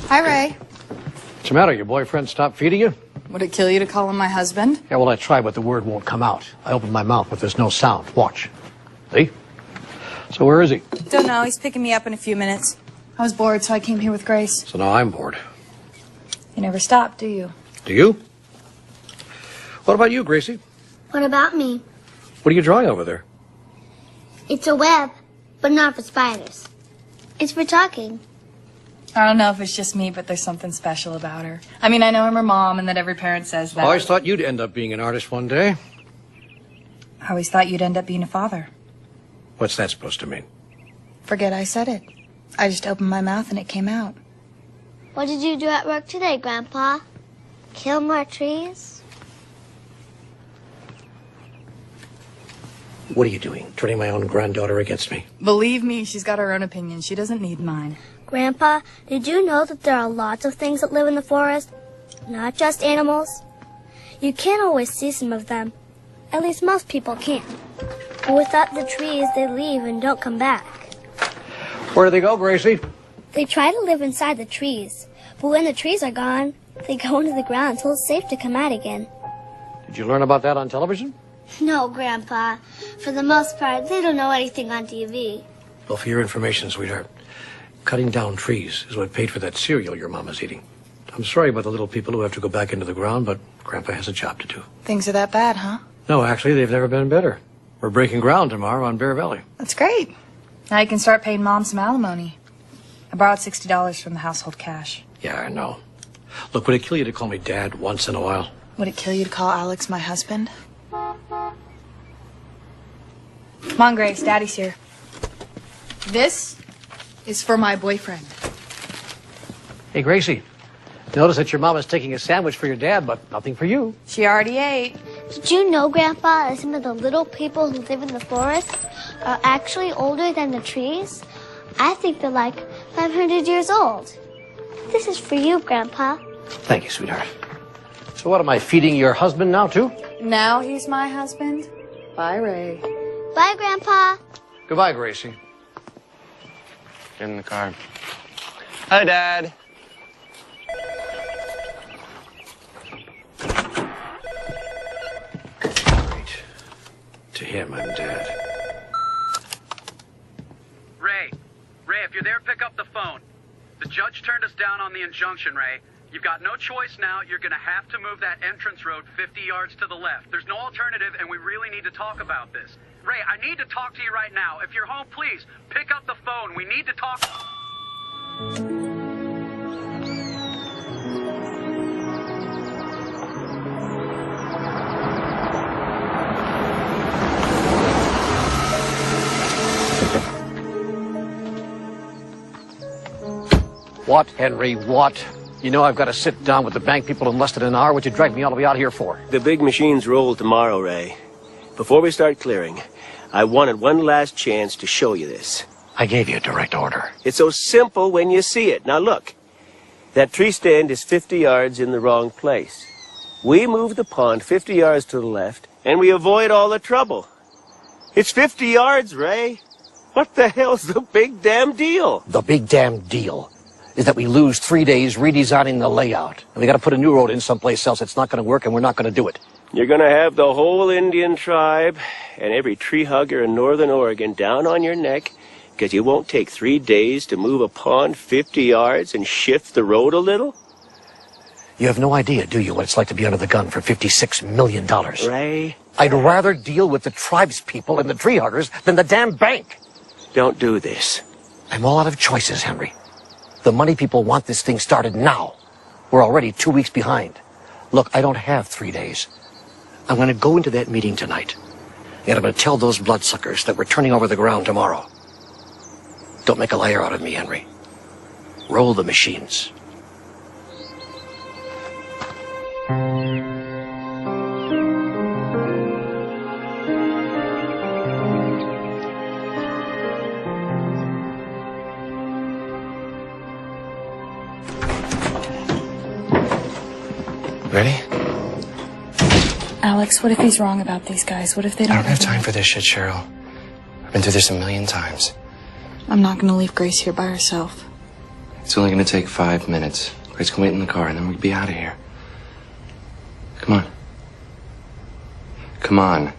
Hi, Ray. What's the matter? Your boyfriend stopped feeding you? Would it kill you to call him my husband? Yeah, well, I tried, but the word won't come out. I opened my mouth, but there's no sound. Watch. See? So where is he? Don't know. He's picking me up in a few minutes. I was bored, so I came here with Grace. So now I'm bored. You never stop, do you? Do you? What about you, Gracie? What about me? What are you drawing over there? It's a web, but not for spiders. It's for talking. I don't know if it's just me, but there's something special about her. I mean, I know I'm her mom and that every parent says that. I always thought you'd end up being an artist one day. I always thought you'd end up being a father. What's that supposed to mean? Forget I said it. I just opened my mouth and it came out. What did you do at work today, Grandpa? Kill more trees? What are you doing? Turning my own granddaughter against me? Believe me, she's got her own opinion. She doesn't need mine. Grandpa, did you know that there are lots of things that live in the forest? Not just animals. You can't always see some of them. At least most people can. But without the trees, they leave and don't come back. Where do they go, Gracie? They try to live inside the trees. But when the trees are gone, they go into the ground until it's safe to come out again. Did you learn about that on television? No, Grandpa. For the most part, they don't know anything on TV. Well, for your information, sweetheart, cutting down trees is what paid for that cereal your mama's eating. I'm sorry about the little people who have to go back into the ground, but Grandpa has a job to do. Things are that bad, huh? No, actually, they've never been better. We're breaking ground tomorrow on Bear Valley. That's great. Now you can start paying Mom some alimony. I borrowed $60 from the household cash. Yeah, I know. Look, would it kill you to call me Dad once in a while? Would it kill you to call Alex my husband? Come on, Grace. Daddy's here. This is for my boyfriend. Hey, Gracie. Notice that your mama's taking a sandwich for your dad, but nothing for you. She already ate. Did you know, Grandpa, that some of the little people who live in the forest are actually older than the trees? I think they're like 500 years old. This is for you, Grandpa. Thank you, sweetheart. So what, am I feeding your husband now, too? Now he's my husband. Bye, Ray. Bye, Grandpa. Goodbye, Gracie. Get in the car. Hi, Dad. Great. To him, I'm Dad. Ray, if you're there, pick up the phone. The judge turned us down on the injunction, Ray. You've got no choice now. You're going to have to move that entrance road 50 yards to the left. There's no alternative, and we really need to talk about this. Ray, I need to talk to you right now. If you're home, please, pick up the phone. We need to talk. What, Henry, what? You know I've got to sit down with the bank people in less than an hour. What'd you drag me all the way out here for? The big machines roll tomorrow, Ray. Before we start clearing, I wanted one last chance to show you this. I gave you a direct order. It's so simple when you see it. Now look, that tree stand is 50 yards in the wrong place. We move the pond 50 yards to the left, and we avoid all the trouble. It's 50 yards, Ray. What the hell's the big damn deal? The big damn deal is that we lose 3 days redesigning the layout. And we got to put a new road in someplace else. It's not going to work, and we're not going to do it. You're going to have the whole Indian tribe and every tree hugger in northern Oregon down on your neck because you won't take 3 days to move a pond 50 yards and shift the road a little? You have no idea, do you, what it's like to be under the gun for $56 million? Ray? I'd rather deal with the tribes people and the tree huggers than the damn bank. Don't do this. I'm all out of choices, Henry. The money people want this thing started now. We're already 2 weeks behind. Look, I don't have 3 days. I'm going to go into that meeting tonight, and I'm going to tell those bloodsuckers that we're turning over the ground tomorrow. Don't make a liar out of me, Henry. Roll the machines. Ready? Alex, what if he's wrong about these guys? What if they I don't... don't have time for this shit, Cheryl. I've been through this a million times. I'm not gonna leave Grace here by herself. It's only gonna take 5 minutes. Grace can wait in the car, and then we'll be out of here. Come on. Come on.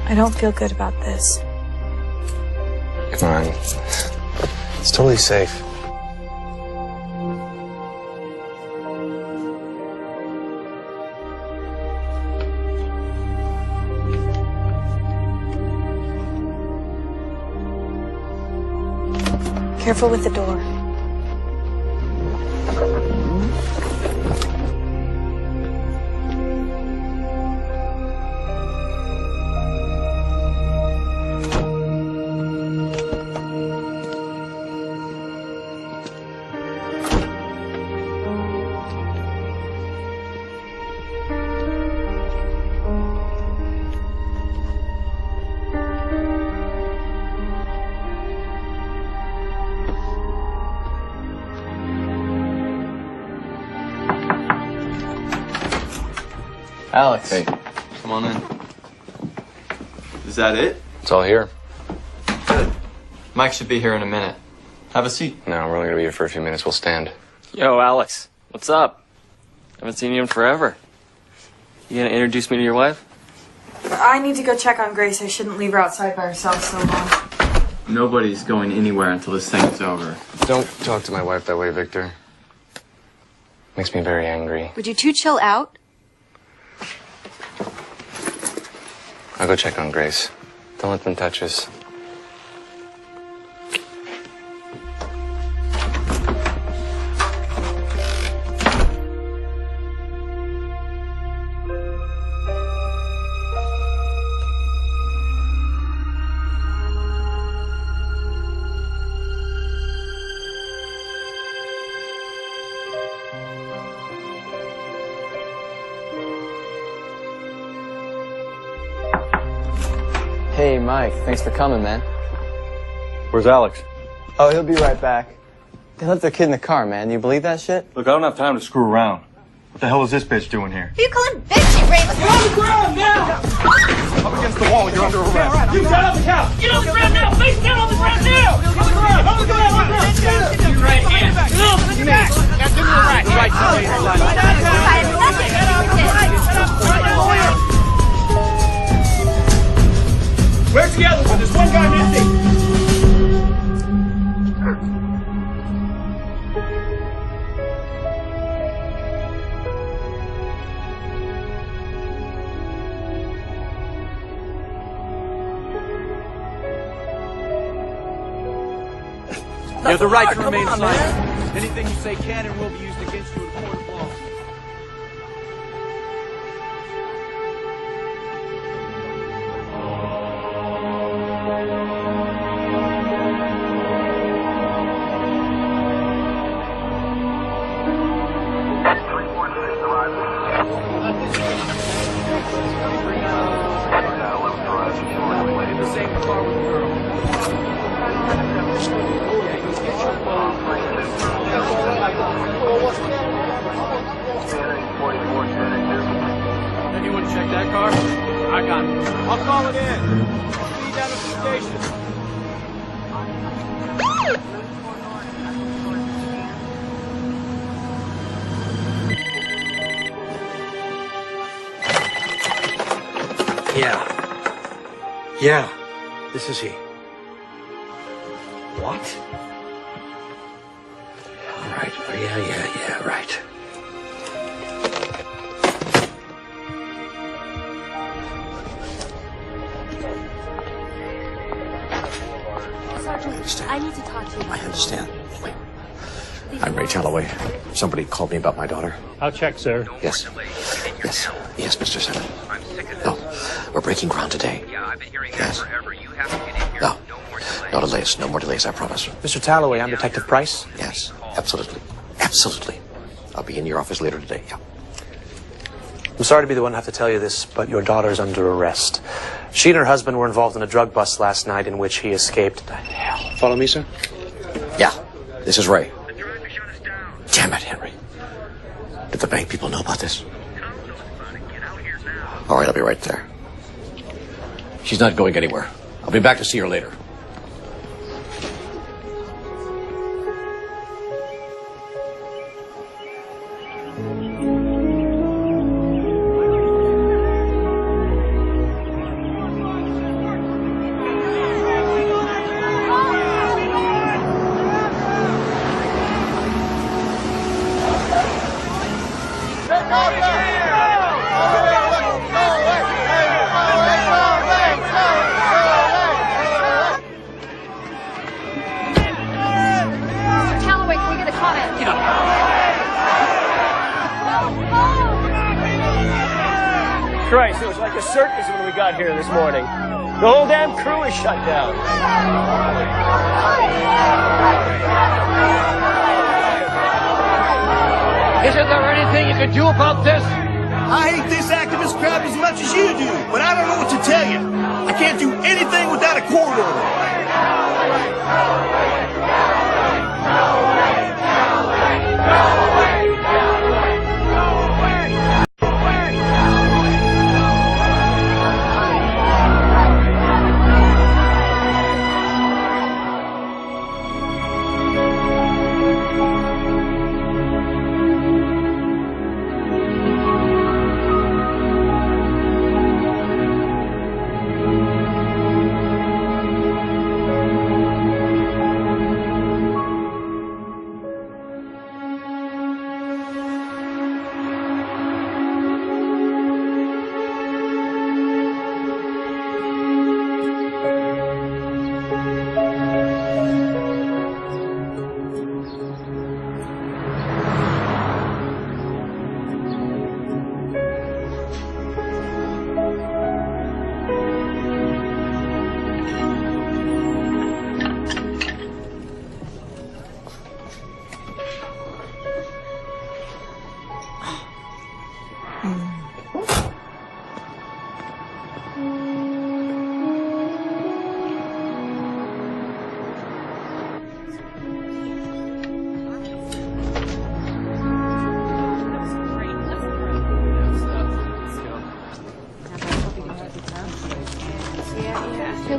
I don't feel good about this. Come on. It's totally safe. Careful with the door. Alex. Hey. Come on in. Is that it? It's all here. Good. Mike should be here in a minute. Have a seat. No, we're only gonna be here for a few minutes. We'll stand. Yo, Alex. What's up? Haven't seen you in forever. You gonna introduce me to your wife? I need to go check on Grace. I shouldn't leave her outside by herself so long. Nobody's going anywhere until this thing is over. Don't talk to my wife that way, Victor. Makes me very angry. Would you two chill out? I'll go check on Grace. Don't let them touch us. Hey, Mike. Thanks for coming, man. Where's Alex? Oh, he'll be right back. They left their kid in the car, man. Do you believe that shit? Look, I don't have time to screw around. What the hell is this bitch doing here? Who you calling bitchy, Ray? You're on the ground now! Up against the wall, you're under arrest. You got on the couch! Get on the ground now! Face down on the ground now! On the ground! On the ground! On the ground! Get your right hand. Get off the back! Now give me the right. Right side. Where's the other one? There's one guy missing. You have the right to remain silent. Anything you say can and will be used against you in a court of law. Anyone check that car? I got it. I'll call it in. See you down at the station. Yeah, this is he. What? All right. Yeah, right. Sergeant, I need to talk to you. I understand. Wait. I'm Ray Calloway. Somebody called me about my daughter. I'll check, sir. Yes, Mr. Simmons. No, we're breaking ground today. Yeah, I've been hearing Yes. that forever. You have to get in here. No, no more delays, I promise. Mr. Talloway, I'm Detective Price. Yes, absolutely. I'll be in your office later today, yeah. I'm sorry to be the one to have to tell you this, but your daughter's under arrest. She and her husband were involved in a drug bust last night in which he escaped. The hell. Follow me, sir? Yeah, this is Ray. Damn it, Henry. Did the bank people know about this? All right, I'll be right there. She's not going anywhere. I'll be back to see her later. Calloway, can we get a comment? Christ, it was like a circus when we got here this morning. The whole damn crew is shut down. Isn't there anything you can do about this? I hate this activist crowd as much as you do, but I don't know what to tell you. I can't do anything without a court order.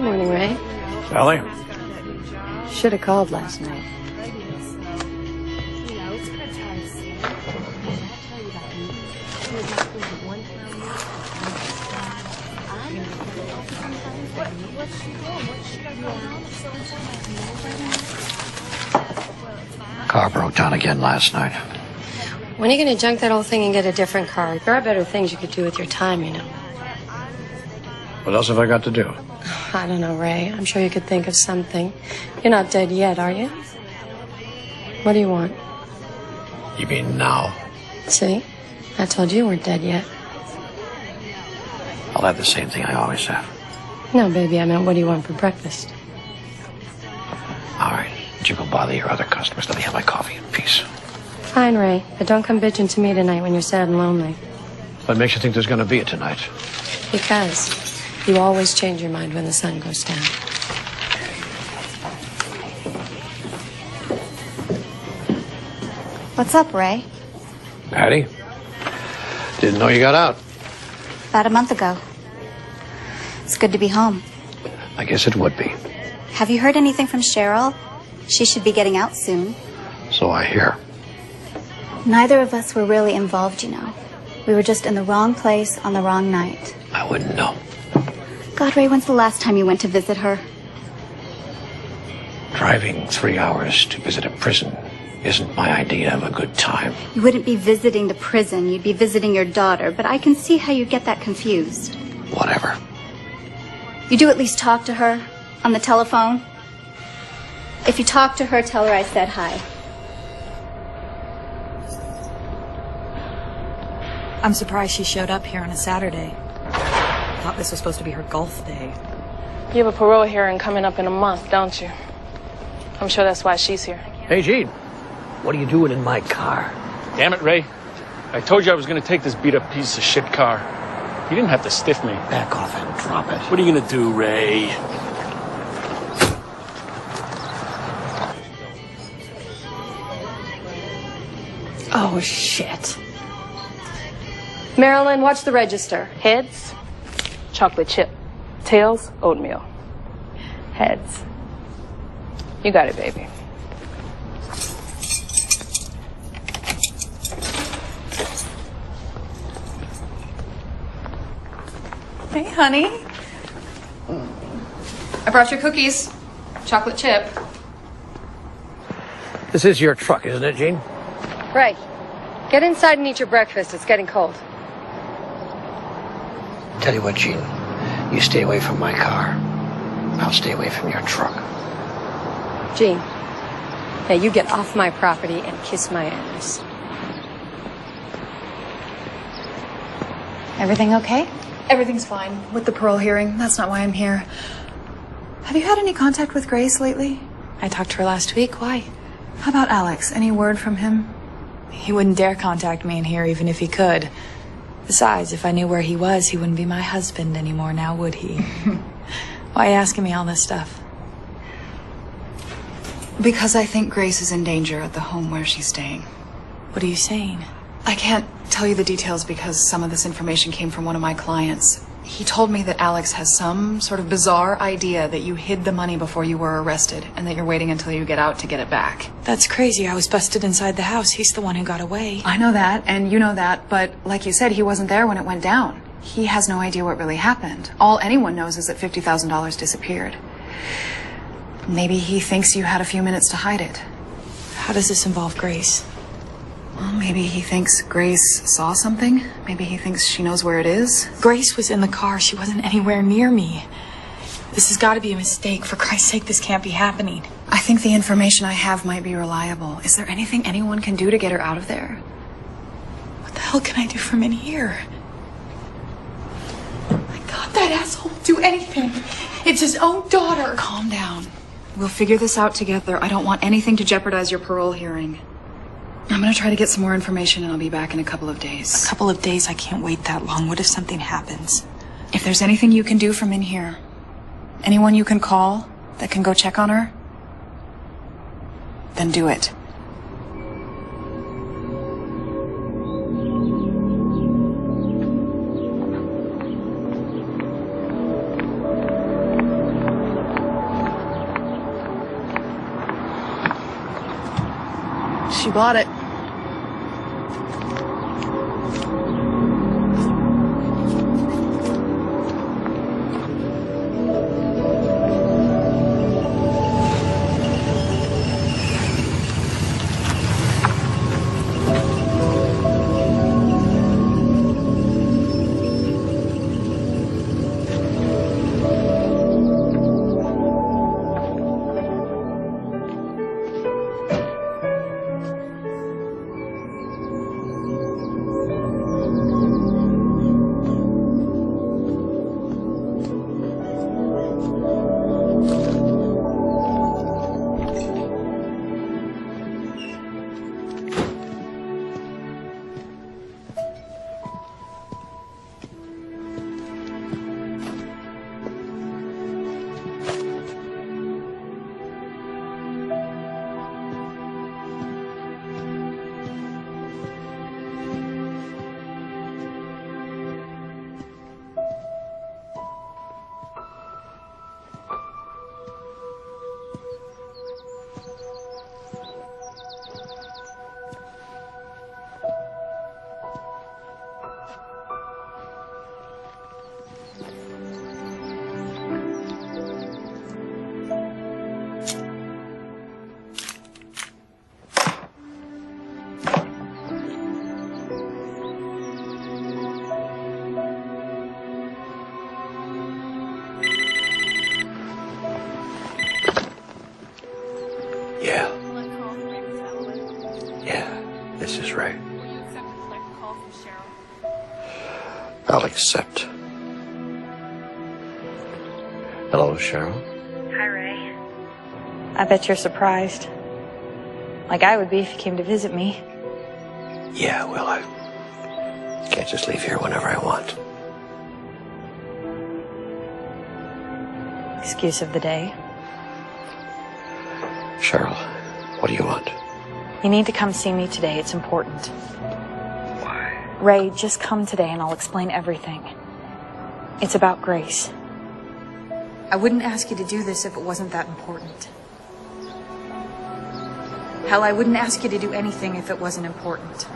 Good morning, Ray. Sally? Should have called last night. Car broke down again last night. When are you going to junk that whole thing and get a different car? There are better things you could do with your time, you know. What else have I got to do? I don't know, Ray. I'm sure you could think of something. You're not dead yet, are you? What do you want? You mean now? See? I told you you weren't dead yet. I'll have the same thing I always have. No, baby, I meant what do you want for breakfast? All right. You go bother your other customers. Let me have my coffee in peace. Fine, Ray, but don't come bitching to me tonight when you're sad and lonely. What makes you think there's going to be a tonight? Because you always change your mind when the sun goes down. What's up, Ray? Patty? Didn't know you got out. About a month ago. It's good to be home. I guess it would be. Have you heard anything from Cheryl? She should be getting out soon. So I hear. Neither of us were really involved, you know. We were just in the wrong place on the wrong night. I wouldn't know. God, Ray, when's the last time you went to visit her? Driving 3 hours to visit a prison isn't my idea of a good time. You wouldn't be visiting the prison. You'd be visiting your daughter. But I can see how you get that confused. Whatever. You do at least talk to her on the telephone? If you talk to her, tell her I said hi. I'm surprised she showed up here on a Saturday. I thought this was supposed to be her golf day. You have a parole hearing coming up in a month, don't you? I'm sure that's why she's here. Hey, Gene. What are you doing in my car? Damn it, Ray. I told you I was going to take this beat-up piece of shit car. You didn't have to stiff me. Back off and drop it. What are you going to do, Ray? Oh, shit. Marilyn, watch the register. Heads, chocolate chip. Tails, oatmeal. Heads. You got it, baby. Hey, honey. I brought your cookies. Chocolate chip. This is your truck, isn't it, Gene? Right. Get inside and eat your breakfast. It's getting cold. Tell you what, Gene. You stay away from my car. I'll stay away from your truck. Gene. Now you get off my property and kiss my ass. Everything okay? Everything's fine with the parole hearing. That's not why I'm here. Have you had any contact with Grace lately? I talked to her last week. Why? How about Alex? Any word from him? He wouldn't dare contact me in here even if he could. Besides, if I knew where he was, he wouldn't be my husband anymore now, would he? Why are you asking me all this stuff? Because I think Grace is in danger at the home where she's staying. What are you saying? I can't tell you the details because some of this information came from one of my clients. He told me that Alex has some sort of bizarre idea that you hid the money before you were arrested and that you're waiting until you get out to get it back. That's crazy. I was busted inside the house. He's the one who got away. I know that, and you know that, but like you said, he wasn't there when it went down. He has no idea what really happened. All anyone knows is that $50,000 disappeared. Maybe he thinks you had a few minutes to hide it. How does this involve Grace? Well, maybe he thinks Grace saw something. Maybe he thinks she knows where it is. Grace was in the car. She wasn't anywhere near me. This has got to be a mistake. For Christ's sake, this can't be happening. I think the information I have might be reliable. Is there anything anyone can do to get her out of there? What the hell can I do from in here? My God, that asshole will do anything. It's his own daughter. Calm down. We'll figure this out together. I don't want anything to jeopardize your parole hearing. I'm gonna try to get some more information and I'll be back in a couple of days. A couple of days? I can't wait that long. What if something happens? If there's anything you can do from in here, anyone you can call that can go check on her, then do it. she bought it. This is Ray. I'll accept. Hello, Cheryl. Hi, Ray. I bet you're surprised. Like I would be if you came to visit me. Yeah, well, I can't just leave here whenever I want. Excuse of the day. Cheryl, what do you want? You need to come see me today. It's important. Why? Ray, just come today and I'll explain everything. It's about Grace. I wouldn't ask you to do this if it wasn't that important. Hell, I wouldn't ask you to do anything if it wasn't important.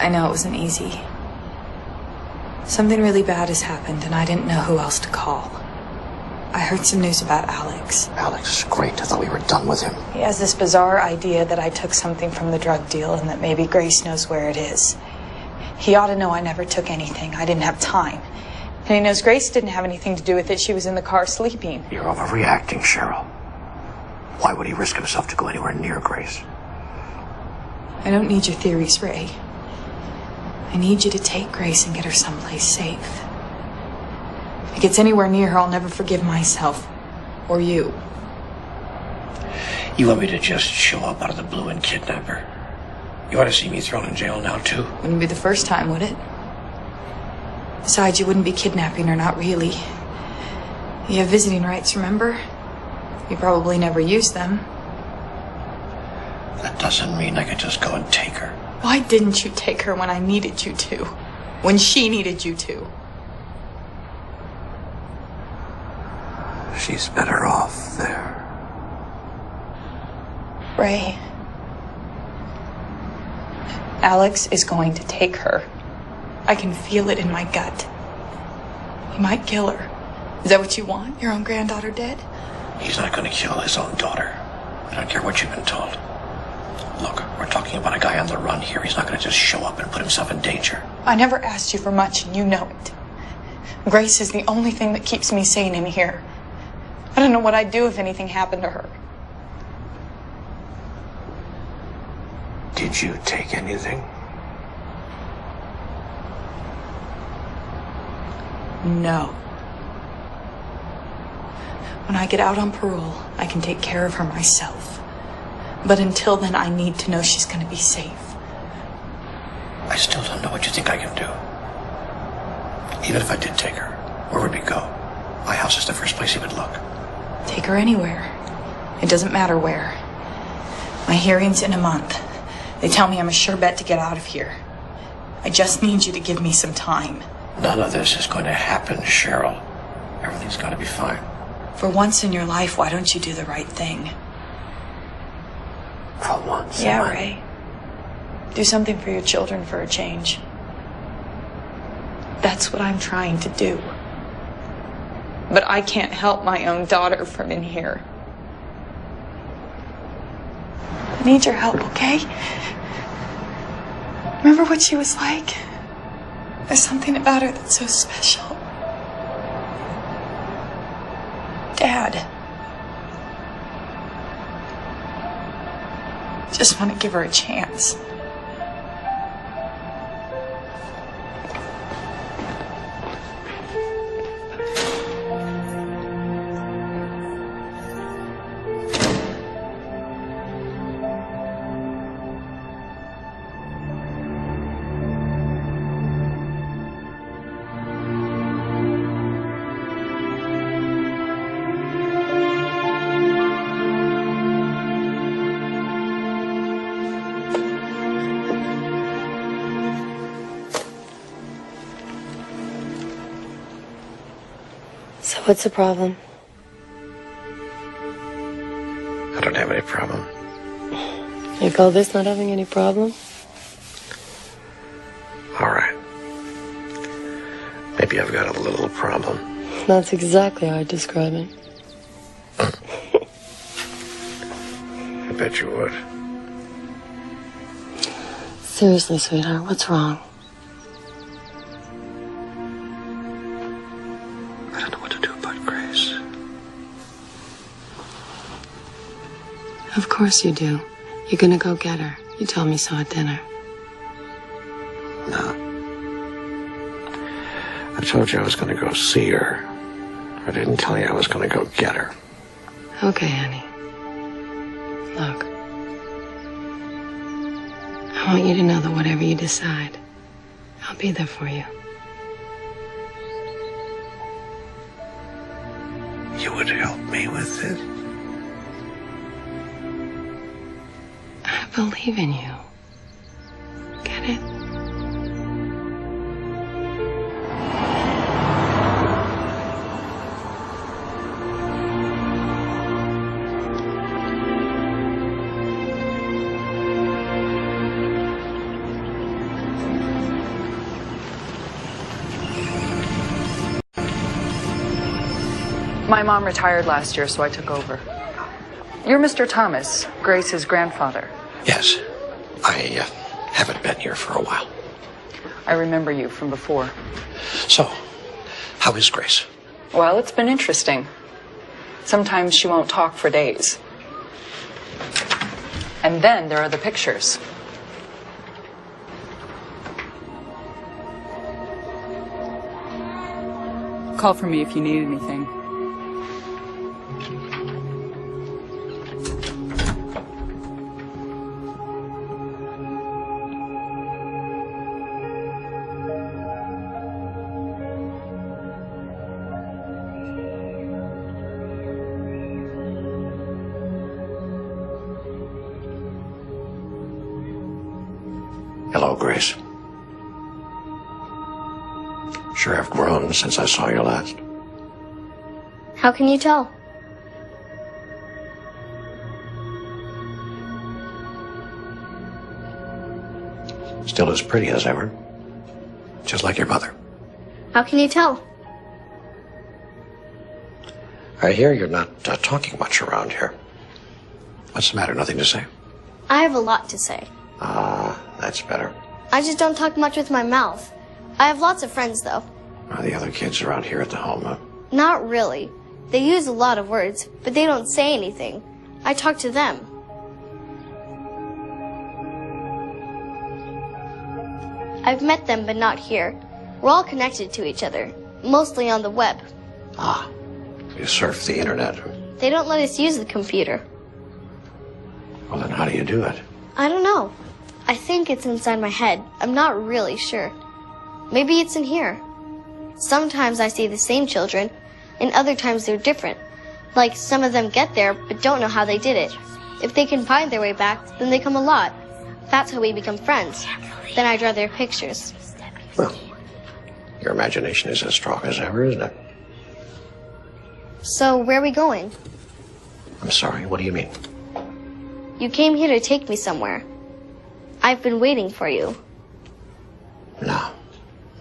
I know it wasn't easy. Something really bad has happened, and I didn't know who else to call. I heard some news about Alex. Alex is great. I thought we were done with him. He has this bizarre idea that I took something from the drug deal and that maybe Grace knows where it is. He ought to know I never took anything. I didn't have time. And he knows Grace didn't have anything to do with it. She was in the car sleeping. You're overreacting, Cheryl. Why would he risk himself to go anywhere near Grace? I don't need your theories, Ray. I need you to take Grace and get her someplace safe. If it gets anywhere near her, I'll never forgive myself. Or you. You want me to just show up out of the blue and kidnap her? You want to see me thrown in jail now, too? Wouldn't be the first time, would it? Besides, you wouldn't be kidnapping her, not really. You have visiting rights, remember? You probably never used them. That doesn't mean I can just go and take her. Why didn't you take her when I needed you to? When she needed you to? She's better off there. Ray. Alex is going to take her. I can feel it in my gut. He might kill her. Is that what you want? Your own granddaughter dead? He's not going to kill his own daughter. I don't care what you've been told. Look, we're talking about a guy on the run here. He's not going to just show up and put himself in danger. I never asked you for much, and you know it. Grace is the only thing that keeps me sane in here. I don't know what I'd do if anything happened to her. Did you take anything? No. When I get out on parole, I can take care of her myself. But until then, I need to know she's going to be safe. I still don't know what you think I can do. Even if I did take her, where would we go? My house is the first place he would look. Take her anywhere. It doesn't matter where. My hearing's in a month. They tell me I'm a sure bet to get out of here. I just need you to give me some time. None of this is going to happen, Cheryl. Everything's going to be fine. For once in your life, why don't you do the right thing? For once? Yeah, Ray. Do something for your children for a change. That's what I'm trying to do. But I can't help my own daughter from in here. I need your help, okay? Remember what she was like? There's something about her that's so special. Dad. Just want to give her a chance. So what's the problem? I don't have any problem. You call this not having any problem? All right. Maybe I've got a little problem. That's exactly how I describe it. I bet you would. Seriously, sweetheart, what's wrong? I don't know what to do about Grace. Of course you do. You're gonna go get her. You told me so at dinner. No. I told you I was going to go see her. I didn't tell you I was going to go get her. Okay, honey. Look. I want you to know that whatever you decide, I'll be there for you. You would help me with this? I believe in you. Get it? My mom retired last year, so I took over. You're Mr. Thomas, Grace's grandfather. Yes. I haven't been here for a while. I remember you from before. So, how is Grace? Well, it's been interesting. Sometimes she won't talk for days. And then there are the pictures. Call for me if you need anything. Hello, Grace. Sure have grown since I saw you last. How can you tell? Still as pretty as ever. Just like your mother. How can you tell? I hear you're not talking much around here. What's the matter? Nothing to say? I have a lot to say. That's better. I just don't talk much with my mouth. I have lots of friends, though. Are the other kids around here at the home, huh? Not really. They use a lot of words, but they don't say anything. I talk to them. I've met them, but not here. We're all connected to each other, mostly on the web. You surf the internet. They don't let us use the computer. Well, then how do you do it? I don't know. I think it's inside my head. I'm not really sure. Maybe it's in here. Sometimes I see the same children, and other times they're different. Like some of them get there, but don't know how they did it. If they can find their way back, then they come a lot. That's how we become friends. Then I draw their pictures. Well, your imagination is as strong as ever, isn't it? So, where are we going? I'm sorry, what do you mean? You came here to take me somewhere. I've been waiting for you. No,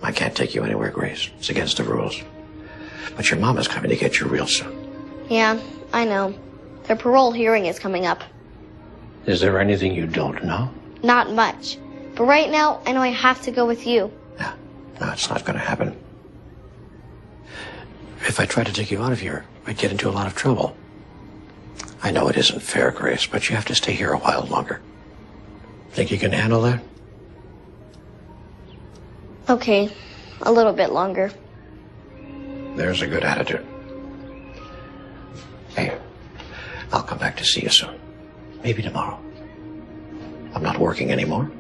I can't take you anywhere, Grace. It's against the rules. But your mom is coming to get you real soon. Yeah, I know. Their parole hearing is coming up. Is there anything you don't know? Not much. But right now, I know I have to go with you. No, it's not going to happen. If I tried to take you out of here, I'd get into a lot of trouble. I know it isn't fair, Grace, but you have to stay here a while longer. Think you can handle that? Okay, a little bit longer. There's a good attitude. Hey, I'll come back to see you soon. Maybe tomorrow. I'm not working anymore.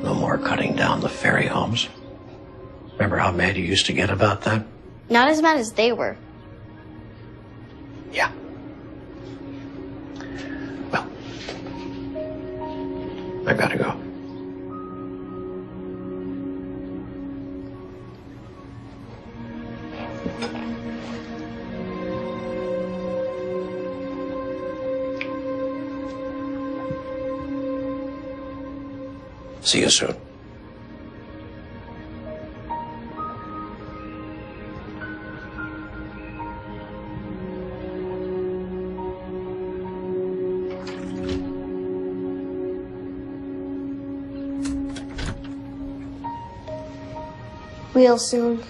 No more cutting down the fairy homes. Remember how mad you used to get about that? Not as mad as they were. Yeah. Well, I gotta go. See you soon. Real soon.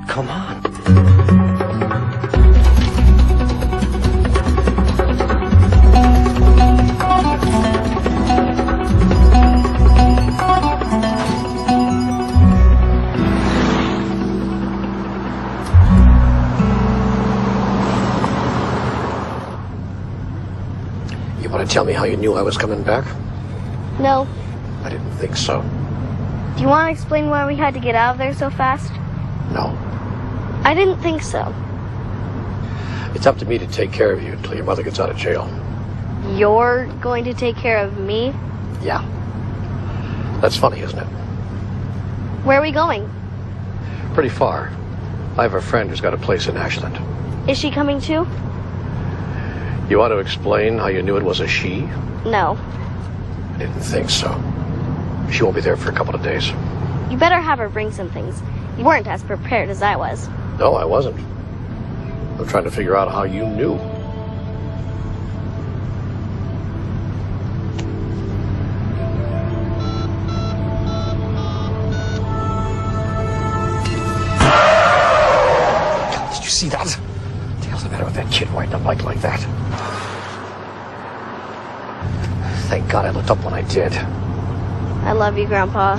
Come on. You want to tell me how you knew I was coming back? No. I didn't think so. Do you want to explain why we had to get out of there so fast? No. I didn't think so. It's up to me to take care of you until your mother gets out of jail. You're going to take care of me? Yeah. That's funny, isn't it? Where are we going? Pretty far. I have a friend who's got a place in Ashland. Is she coming too? You want to explain how you knew it was a she? No. I didn't think so. She won't be there for a couple of days. You better have her bring some things. You weren't as prepared as I was. No, I wasn't. I'm trying to figure out how you knew. Did you see that? What the hell's the matter with that kid riding a bike like that? Thank God I looked up when I did. I love you, Grandpa.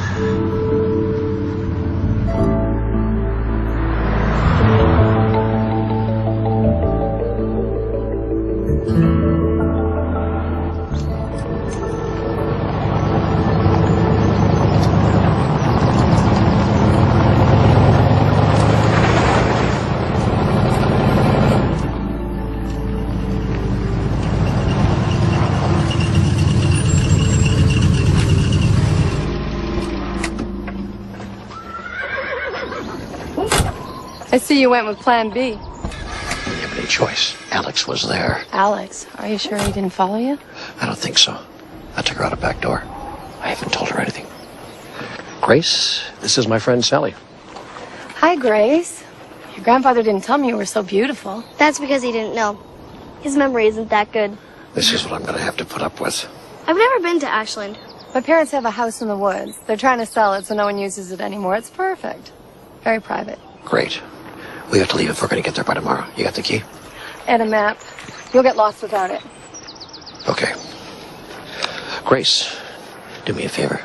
I see you went with Plan B. You have any choice. Alex was there. Alex, are you sure he didn't follow you? I don't think so. I took her out a back door. I haven't told her anything. Grace, this is my friend Sally. Hi, Grace. Your grandfather didn't tell me you were so beautiful. That's because he didn't know. His memory isn't that good. This is what I'm going to have to put up with. I've never been to Ashland. My parents have a house in the woods. They're trying to sell it so no one uses it anymore. It's perfect. Very private. Great. We have to leave if we're going to get there by tomorrow. You got the key? And a map. You'll get lost without it. Okay. Grace, do me a favor.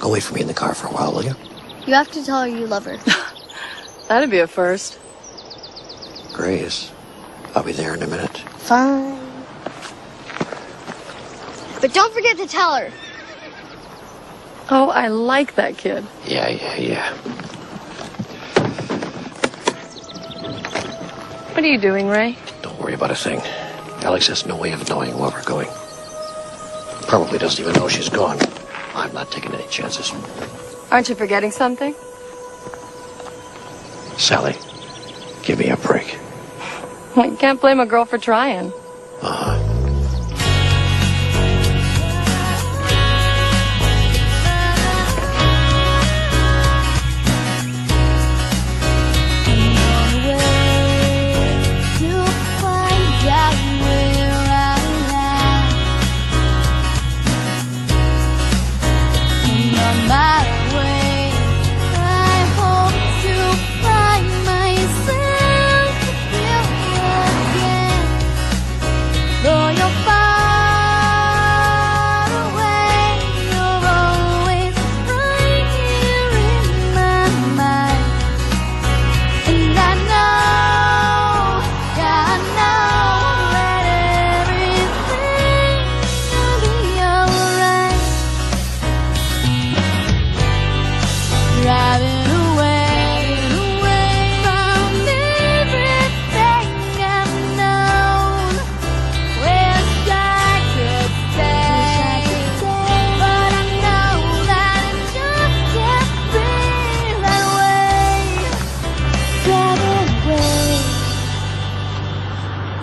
Go wait for me in the car for a while, will you? You have to tell her you love her. That'd be a first. Grace, I'll be there in a minute. Fine. But don't forget to tell her. Oh, I like that kid. Yeah. What are you doing, Ray? Don't worry about a thing. Alex has no way of knowing where we're going. Probably doesn't even know she's gone. I'm not taking any chances. Aren't you forgetting something? Sally, give me a break. Well, you can't blame a girl for trying. Uh-huh.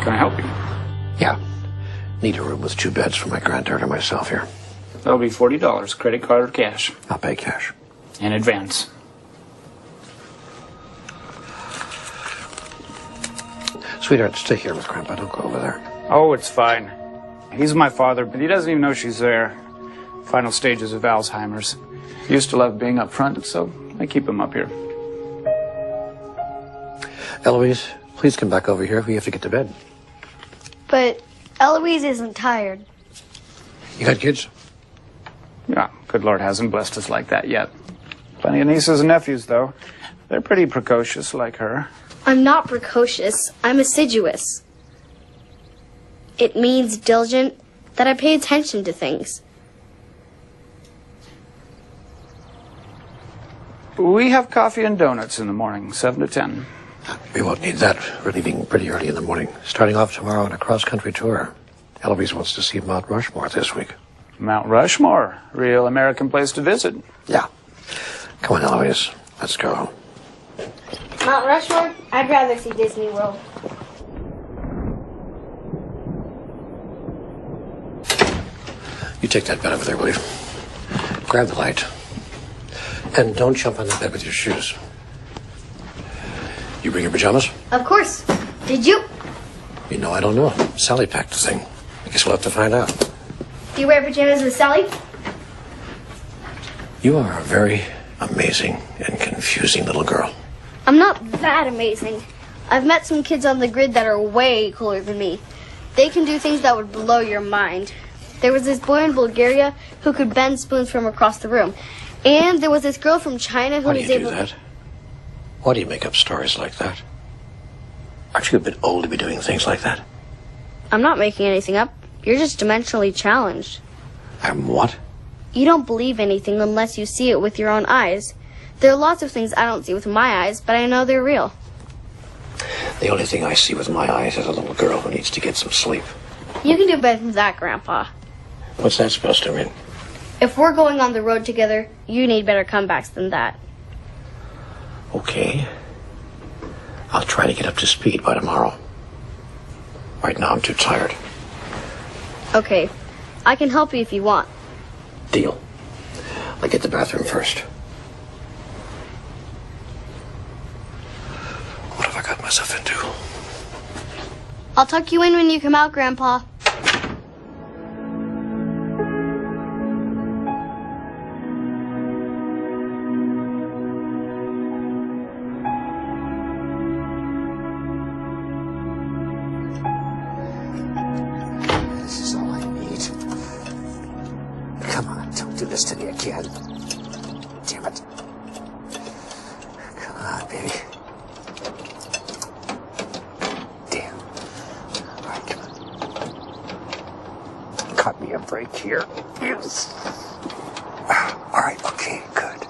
Can I help you? Yeah. Need a room with 2 beds for my granddaughter and myself here. That'll be $40, credit card or cash. I'll pay cash. In advance. Sweetheart, stay here with Grandpa. Don't go over there. Oh, it's fine. He's my father, but he doesn't even know she's there. Final stages of Alzheimer's. He used to love being up front, so I keep him up here. Eloise, please come back over here. We have to get to bed. But Eloise isn't tired. You got kids? Yeah, good Lord hasn't blessed us like that yet. Plenty of nieces and nephews, though. They're pretty precocious like her. I'm not precocious. I'm assiduous. It means diligent, that I pay attention to things. We have coffee and donuts in the morning, 7 to 10. We won't need that. We're leaving pretty early in the morning. Starting off tomorrow on a cross-country tour. Eloise wants to see Mount Rushmore this week. Mount Rushmore, real American place to visit. Yeah. Come on, Eloise. Let's go. Mount Rushmore? I'd rather see Disney World. You take that bed over there, will you? Grab the light. And don't jump on the bed with your shoes. You bring your pajamas? Of course. Did you? You know, I don't know. Sally packed the thing. I guess we'll have to find out. Do you wear pajamas with Sally? You are a very amazing and confusing little girl. I'm not that amazing. I've met some kids on the grid that are way cooler than me. They can do things that would blow your mind. There was this boy in Bulgaria who could bend spoons from across the room. And there was this girl from China who Why do was you able do that? Why do you make up stories like that? Aren't you a bit old to be doing things like that? I'm not making anything up. You're just dimensionally challenged. I'm what? You don't believe anything unless you see it with your own eyes. There are lots of things I don't see with my eyes, but I know they're real. The only thing I see with my eyes is a little girl who needs to get some sleep. You can do better than that, Grandpa. What's that supposed to mean? If we're going on the road together, you need better comebacks than that. Okay. I'll try to get up to speed by tomorrow. Right now I'm too tired. Okay. I can help you if you want. Deal. I'll get the bathroom first. What have I got myself into? I'll tuck you in when you come out, Grandpa. This is all I need. Come on, don't do this to me again. Damn it. Come on, baby. Damn. All right, come on. Cut me a break here. Yes. All right, okay, good.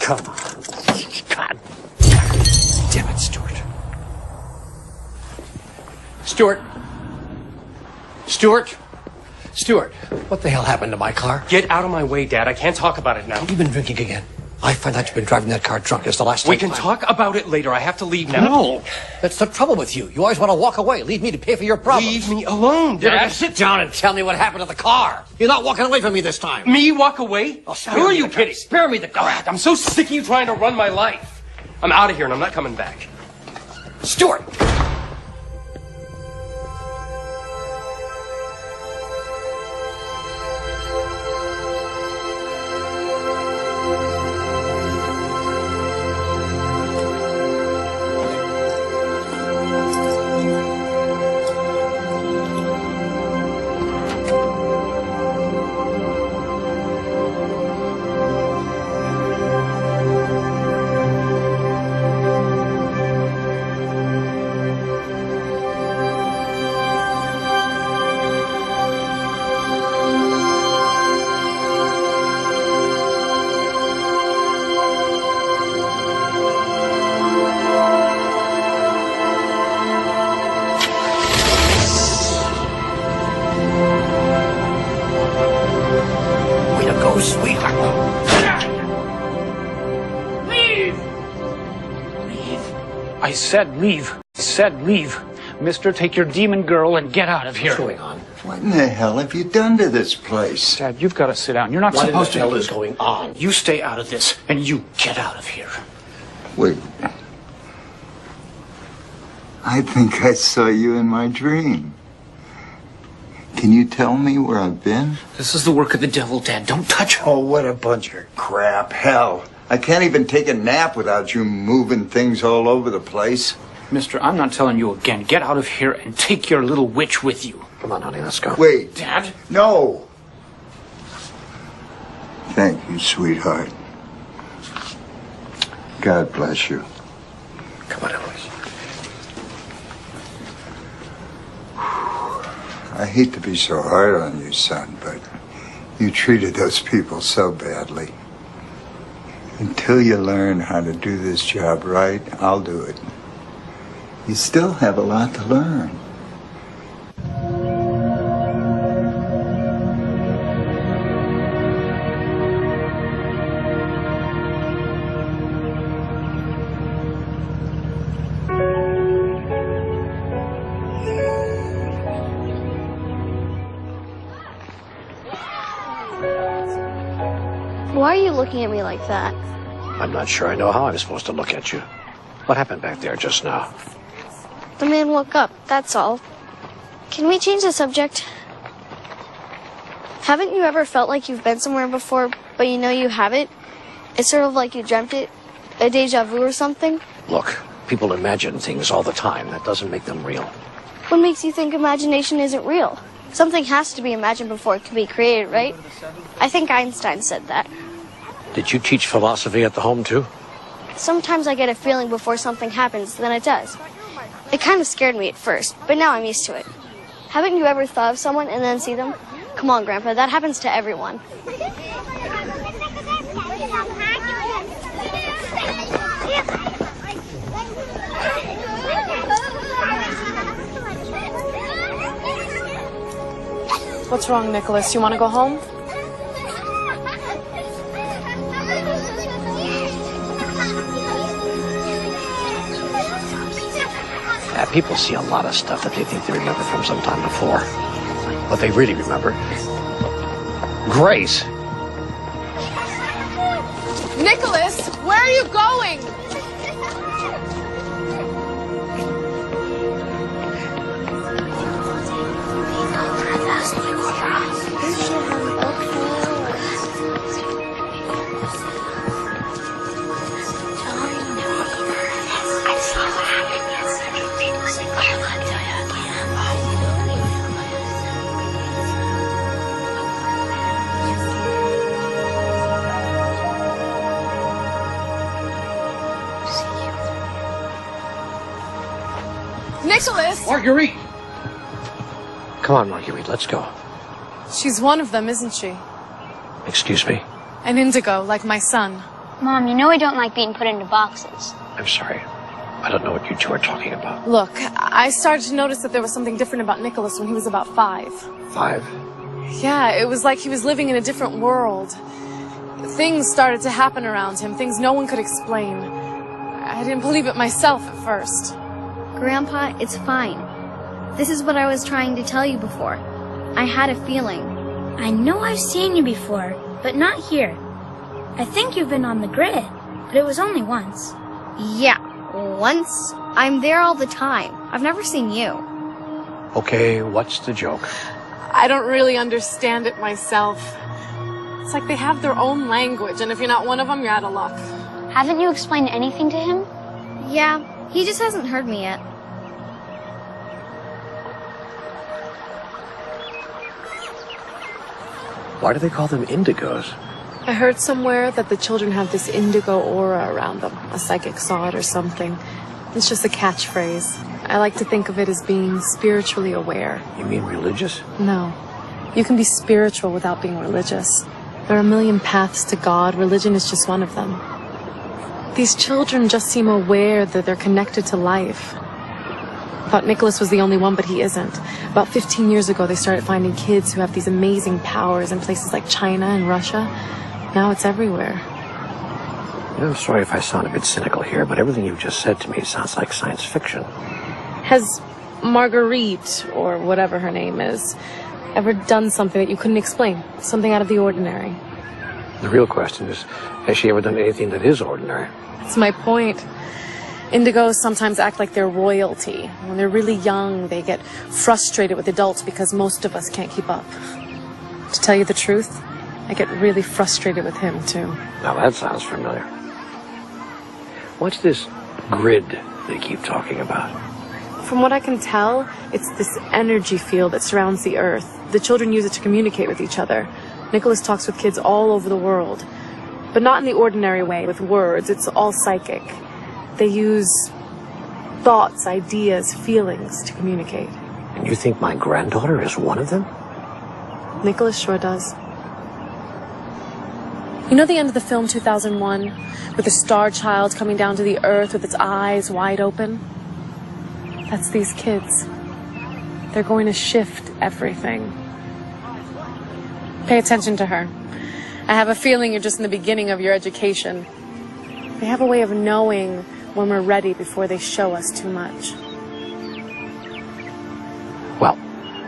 Come on. God. Damn it, Stuart. Stuart. Stuart. Stuart. What the hell happened to my car? Get out of my way, Dad. I can't talk about it now. Have you been drinking again? I find out you've been driving that car drunk. It's the last time. We can talk about it later. I have to leave now. No. That's the trouble with you. You always want to walk away. Leave me to pay for your problems. Leave me alone, You're Dad. gonna sit down and tell me what happened to the car. You're not walking away from me this time. Me walk away? Who are you kidding? Spare me the car. I'm so sick of you trying to run my life. I'm out of here and I'm not coming back. Stuart! I said leave. I said leave. Mister, take your demon girl and get out of here. What's going on? What in the hell have you done to this place? Dad, you've got to sit down. You're not What supposed in the to. hell is going on? You stay out of this, and you get out of here. Wait. I think I saw you in my dream. Can you tell me where I've been? This is the work of the devil, Dad. Don't touch her. Oh, what a bunch of crap. Hell, I can't even take a nap without you moving things all over the place. Mister, I'm not telling you again. Get out of here and take your little witch with you. Come on, honey, let's go. Wait. Dad? No. Thank you, sweetheart. God bless you. Come on, Elvis. I hate to be so hard on you, son, but you treated those people so badly. Until you learn how to do this job right, I'll do it. You still have a lot to learn. Why are you looking at me like that? I'm not sure I know how I'm supposed to look at you. What happened back there just now? The man woke up, that's all. Can we change the subject? Haven't you ever felt like you've been somewhere before, but you know you haven't? It's sort of like you dreamt it, a deja vu or something? Look, people imagine things all the time. That doesn't make them real. What makes you think imagination isn't real? Something has to be imagined before it can be created, right? I think Einstein said that. Did you teach philosophy at the home, too? Sometimes I get a feeling before something happens, then it does. It kind of scared me at first, but now I'm used to it. Haven't you ever thought of someone and then see them? Come on, Grandpa, that happens to everyone. What's wrong, Nicholas? You want to go home? People see a lot of stuff that they think they remember from some time before. What they really remember. Grace! Nicholas, where are you going? Nicholas! Marguerite! Come on, Marguerite, let's go. She's one of them, isn't she? Excuse me? An indigo, like my son. Mom, you know I don't like being put into boxes. I'm sorry. I don't know what you two are talking about. Look, I started to notice that there was something different about Nicholas when he was about 5. 5? Yeah, it was like he was living in a different world. Things started to happen around him, things no one could explain. I didn't believe it myself at first. Grandpa, it's fine. This is what I was trying to tell you before. I had a feeling. I know I've seen you before, but not here. I think you've been on the grid, but it was only once. Yeah, once. I'm there all the time. I've never seen you. Okay, what's the joke? I don't really understand it myself. It's like they have their own language, and if you're not one of them, you're out of luck. Haven't you explained anything to him? Yeah, he just hasn't heard me yet. Why do they call them indigos? I heard somewhere that the children have this indigo aura around them, a psychic saw it or something. It's just a catchphrase. I like to think of it as being spiritually aware. You mean religious? No. You can be spiritual without being religious. There are a million paths to God. Religion is just one of them. These children just seem aware that they're connected to life. I thought Nicholas was the only one, but he isn't. About 15 years ago, they started finding kids who have these amazing powers in places like China and Russia. Now it's everywhere. You know, I'm sorry if I sound a bit cynical here, but everything you've just said to me sounds like science fiction. Has Marguerite, or whatever her name is, ever done something that you couldn't explain? Something out of the ordinary? The real question is, has she ever done anything that is ordinary? That's my point. Indigos sometimes act like they're royalty. When they're really young, they get frustrated with adults because most of us can't keep up. To tell you the truth, I get really frustrated with him, too. Now that sounds familiar. What's this grid they keep talking about? From what I can tell, it's this energy field that surrounds the Earth. The children use it to communicate with each other. Nicholas talks with kids all over the world. But not in the ordinary way, with words. It's all psychic. They use thoughts, ideas, feelings to communicate. And you think my granddaughter is one of them? Nicholas sure does. You know the end of the film 2001? With the star child coming down to the Earth with its eyes wide open? That's these kids. They're going to shift everything. Pay attention to her. I have a feeling you're just in the beginning of your education. They have a way of knowing when we're ready before they show us too much. Well,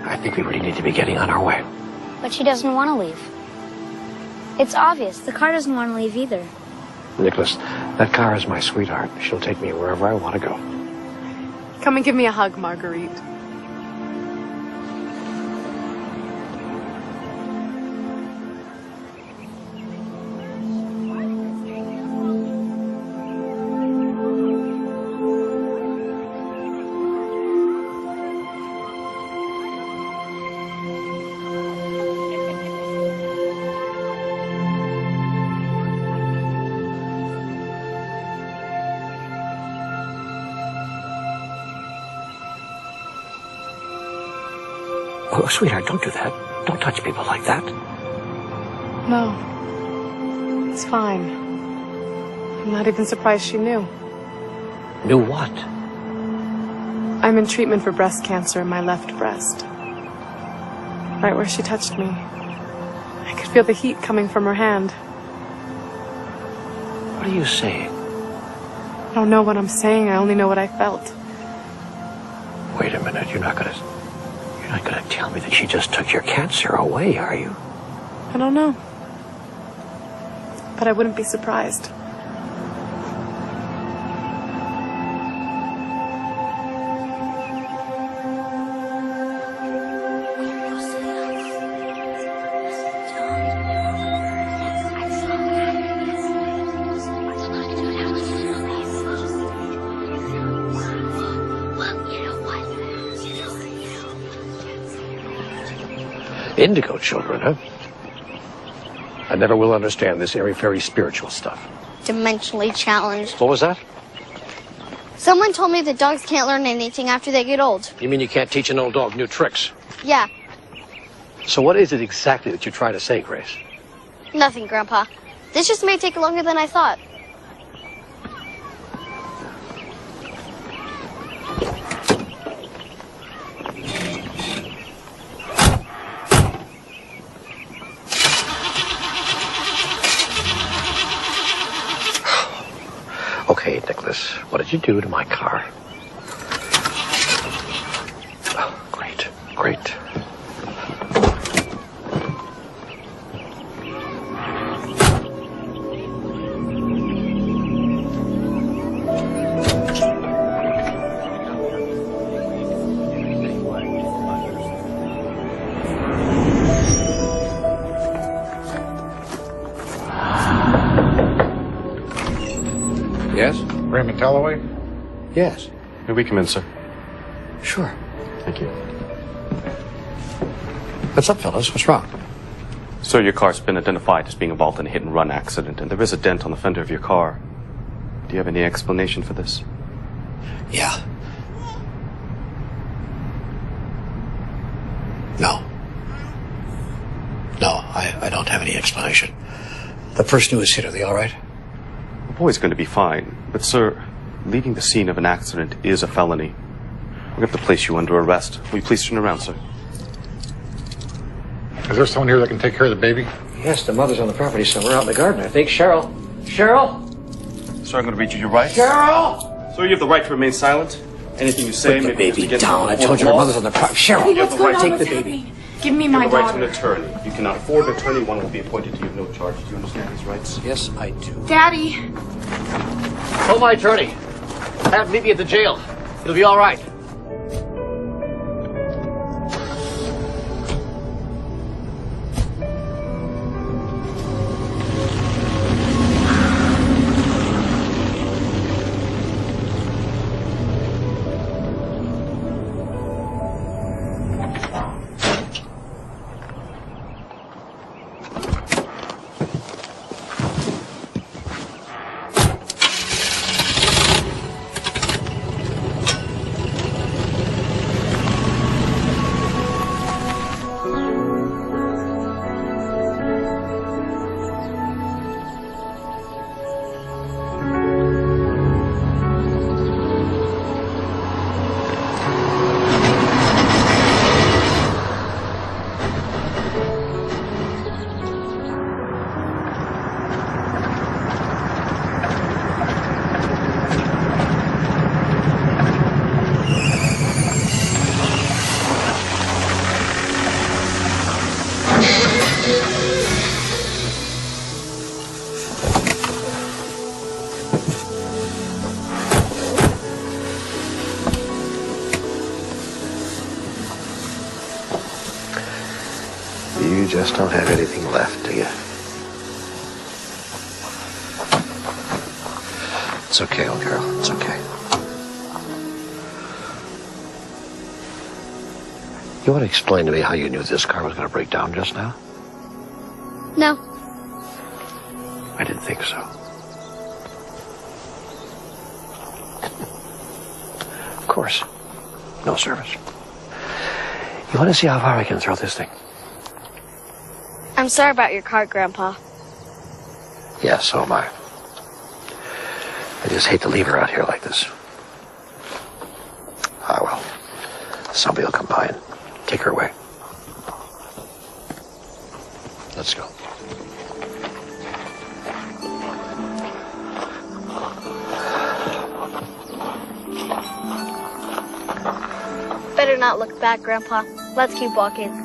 I think we really need to be getting on our way. But she doesn't want to leave. It's obvious. The car doesn't want to leave either. Nicholas, that car is my sweetheart. She'll take me wherever I want to go. Come and give me a hug, Marguerite. Oh, sweetheart, don't do that. Don't touch people like that. No. It's fine. I'm not even surprised she knew. Knew what? I'm in treatment for breast cancer in my left breast. Right where she touched me. I could feel the heat coming from her hand. What are you saying? I don't know what I'm saying. I only know what I felt. Wait a minute. You're not gonna tell me that she just took your cancer away, are you? I don't know. But I wouldn't be surprised. Indigo children, huh? I never will understand this airy-fairy spiritual stuff. Dimensionally challenged. What was that? Someone told me that dogs can't learn anything after they get old. You mean you can't teach an old dog new tricks? Yeah, So what is it exactly that you're trying to say, Grace? nothing, Grandpa. This just may take longer than I thought. Okay, Nicholas, what did you do to my car? Oh, great, great. Yes? Raymond Talloway? Yes. May we come in, sir? Sure. Thank you. What's up, fellas? What's wrong? Sir, your car's been identified as being involved in a hit-and-run accident, and there is a dent on the fender of your car. Do you have any explanation for this? Yeah. No. No, I don't have any explanation. The person who was hit, are they all right? The boy's going to be fine, but sir, leaving the scene of an accident is a felony. We have to place you under arrest. Will you please turn around, sir? Is there someone here that can take care of the baby? Yes, the mother's on the property somewhere out in the garden, I think. Cheryl? Cheryl? Sir, I'm going to read you your rights. Cheryl! Sir, you have the right to remain silent. Anything you say Put the may be baby against down. the I told you her mother's on the property. Cheryl, You have the right take the baby. Give me You my have the right to daughter. an attorney. If you cannot afford an attorney, one will be appointed to you of no charge. Do you understand these rights? Yes, I do. Daddy! Call my attorney. Have him meet me at the jail. It'll be all right. just don't have anything left, do you? It's okay, old girl. It's okay. You want to explain to me how you knew this car was going to break down just now? No. I didn't think so. Of course. No service. You want to see how far I can throw this thing? I'm sorry about your car, Grandpa. Yeah, so am I. I just hate to leave her out here like this. Ah, well. Somebody will come by and take her away. Let's go. Better not look back, Grandpa. Let's keep walking.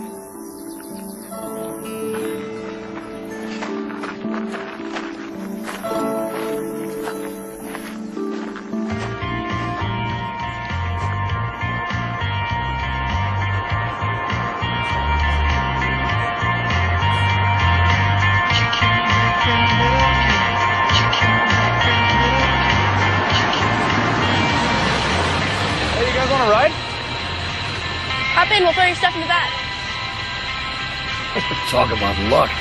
Hey, you guys want a ride? Hop in, we'll throw your stuff in the back. Talk about luck.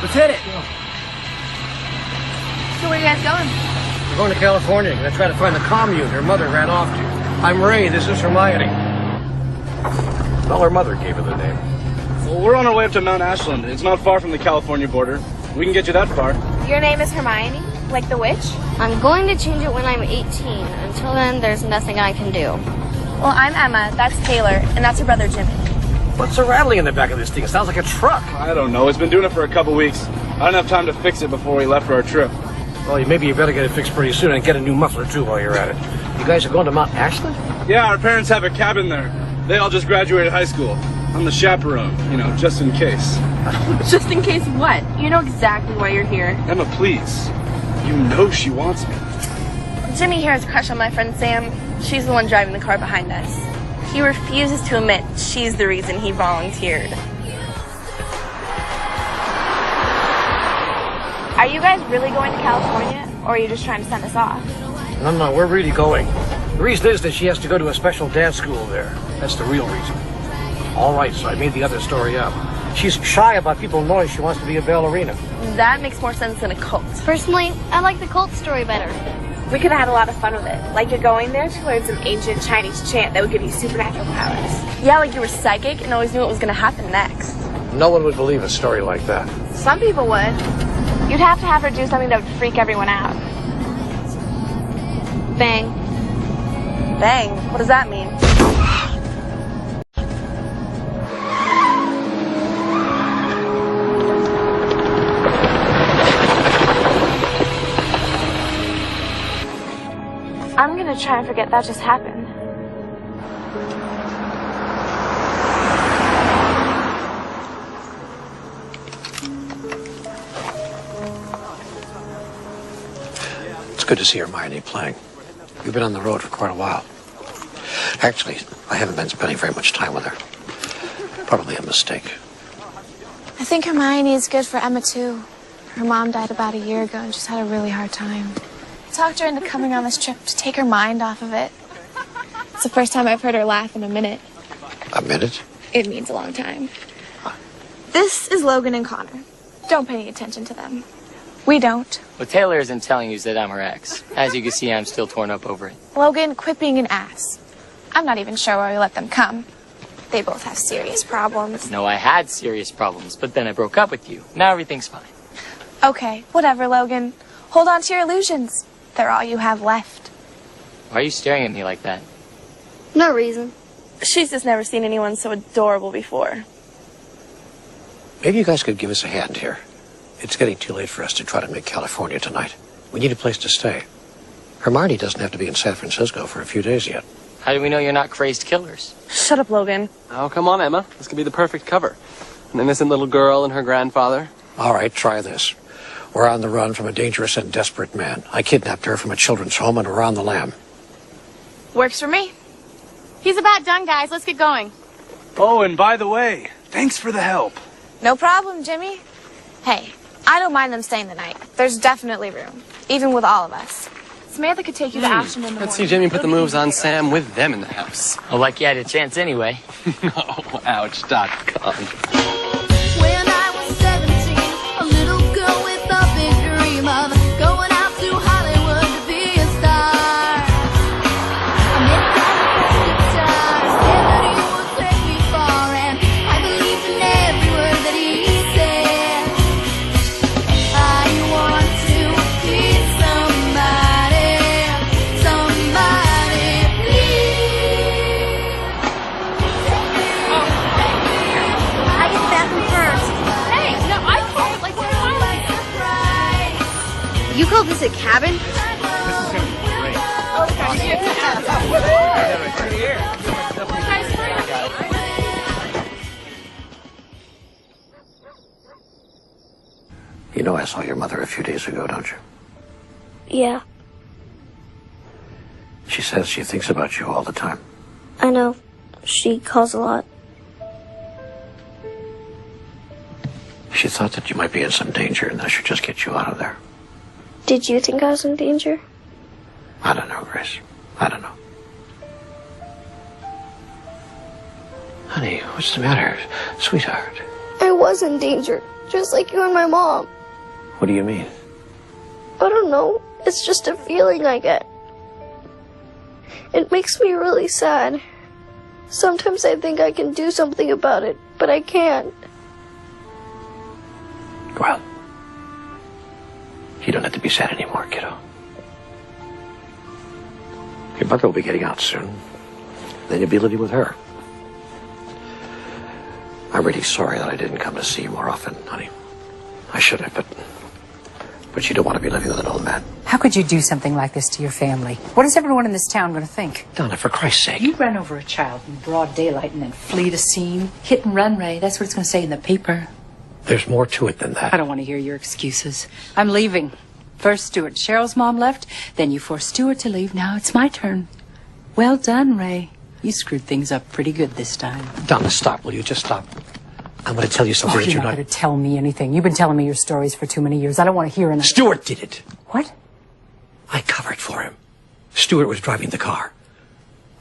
Let's hit it. So where are you guys going? We're going to California. We're going to try to find the commune her mother ran off to. I'm Ray. This is Hermione. Well, her mother gave her the name. Well, we're on our way up to Mount Ashland. It's not far from the California border. We can get you that far. Your name is Hermione? Like the witch? I'm going to change it when I'm 18. Until then, there's nothing I can do. Well, I'm Emma. That's Taylor. And that's her brother, Jimmy. What's so rattling in the back of this thing? It sounds like a truck. I don't know. It's been doing it for a couple weeks. I didn't have time to fix it before we left for our trip. Well, maybe you better get it fixed pretty soon and get a new muffler, too, while you're at it. You guys are going to Mount Ashland? Yeah, our parents have a cabin there. They all just graduated high school. I'm the chaperone, just in case. Just in case what? You know exactly why you're here. Emma, please. You know she wants me. Jimmy here has a crush on my friend Sam. She's the one driving the car behind us. He refuses to admit she's the reason he volunteered. Are you guys really going to California, or are you just trying to send us off? No, we're really going. The reason is that she has to go to a special dance school there. That's the real reason. All right, so I made the other story up. She's shy about people knowing she wants to be a ballerina. That makes more sense than a cult. Personally, I like the cult story better. We could have had a lot of fun with it. Like you're going there to learn some ancient Chinese chant that would give you supernatural powers. Yeah, like you were psychic and always knew what was going to happen next. No one would believe a story like that. Some people would. You'd have to have her do something that would freak everyone out. Bang. Bang? What does that mean? I'm gonna try and forget that just happened. It's good to see Hermione playing. You've been on the road for quite a while. Actually, I haven't been spending very much time with her. Probably a mistake. I think Hermione is good for Emma, too. Her mom died about a year ago and she's had a really hard time. I talked her into coming on this trip to take her mind off of it. It's the first time I've heard her laugh in a minute. A minute? It means a long time. This is Logan and Connor. Don't pay any attention to them. We don't. What Taylor isn't telling you is that I'm her ex. As you can see, I'm still torn up over it. Logan, quit being an ass. I'm not even sure why we let them come. They both have serious problems. No, I had serious problems, but then I broke up with you. Now everything's fine. Okay, whatever, Logan. Hold on to your illusions. They're all you have left. Why are you staring at me like that? No reason. She's just never seen anyone so adorable before. Maybe you guys could give us a hand here. It's getting too late for us to try to make California tonight. We need a place to stay. Hermione doesn't have to be in San Francisco for a few days yet. How do we know you're not crazed killers? Shut up, Logan. Oh, come on, Emma. This could be the perfect cover. An innocent little girl and her grandfather. All right, try this. We're on the run from a dangerous and desperate man. I kidnapped her from a children's home and we're on the lam. Works for me. He's about done, guys. Let's get going. Oh, and by the way, thanks for the help. No problem, Jimmy. Hey, I don't mind them staying the night. There's definitely room, even with all of us. Samantha could take you to Ashton in the Let's morning. see Jimmy put the moves on Sam with them in the house. Well, like you had a chance anyway. Oh, ouch.com. When I was 17, a little girl with a big dream of going out to Hollywood to be a star. I met that guitar, said that he would take me far, and I believed in every word that he said. I want to be somebody, somebody, please. I get the bathroom first. Hey, no, I called it like 10 miles. You call this a cabin? You know I saw your mother a few days ago, don't you? Yeah, She says she thinks about you all the time. I know. She calls a lot. She thought that you might be in some danger and I should just get you out of there. Did you think I was in danger? I don't know, Grace. I don't know. Honey, what's the matter? Sweetheart. I was in danger, just like you and my mom. What do you mean? I don't know. It's just a feeling I get. It makes me really sad. Sometimes I think I can do something about it, but I can't. Well, you don't have to be sad anymore, kiddo. Your mother will be getting out soon. Then you'll be living with her. I'm really sorry that I didn't come to see you more often, honey. I should have, but you don't want to be living with an old man. How could you do something like this to your family? What is everyone in this town going to think? Donna, for Christ's sake. You run over a child in broad daylight and then flee the scene. Hit and run, Ray. That's what it's going to say in the paper. There's more to it than that. I don't want to hear your excuses. I'm leaving. First Stuart. Cheryl's mom left. Then you forced Stuart to leave. Now it's my turn. Well done, Ray. You screwed things up pretty good this time. Donna, stop. Will you just stop? I'm going to tell you something that You're not going to tell me anything. You've been telling me your stories for too many years. I don't want to hear anything. Stuart did it. What? I covered for him. Stuart was driving the car.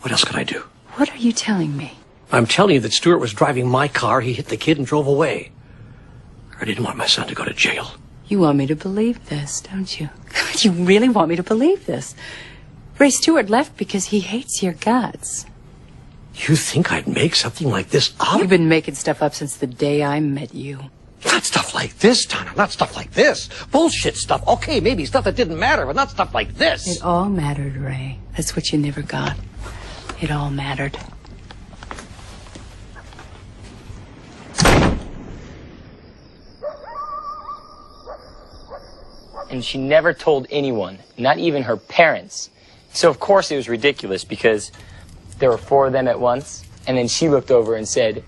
What else could I do? What are you telling me? I'm telling you that Stuart was driving my car, he hit the kid and drove away. I didn't want my son to go to jail. You want me to believe this, don't you? You really want me to believe this? Ray Stewart left because he hates your guts. You think I'd make something like this up? You've been making stuff up since the day I met you. Not stuff like this, Donna. Not stuff like this. Bullshit stuff. Okay, maybe stuff that didn't matter, but not stuff like this. It all mattered, Ray. That's what you never got. It all mattered. And she never told anyone, not even her parents. So of course it was ridiculous because there were 4 of them at once. And then she looked over and said,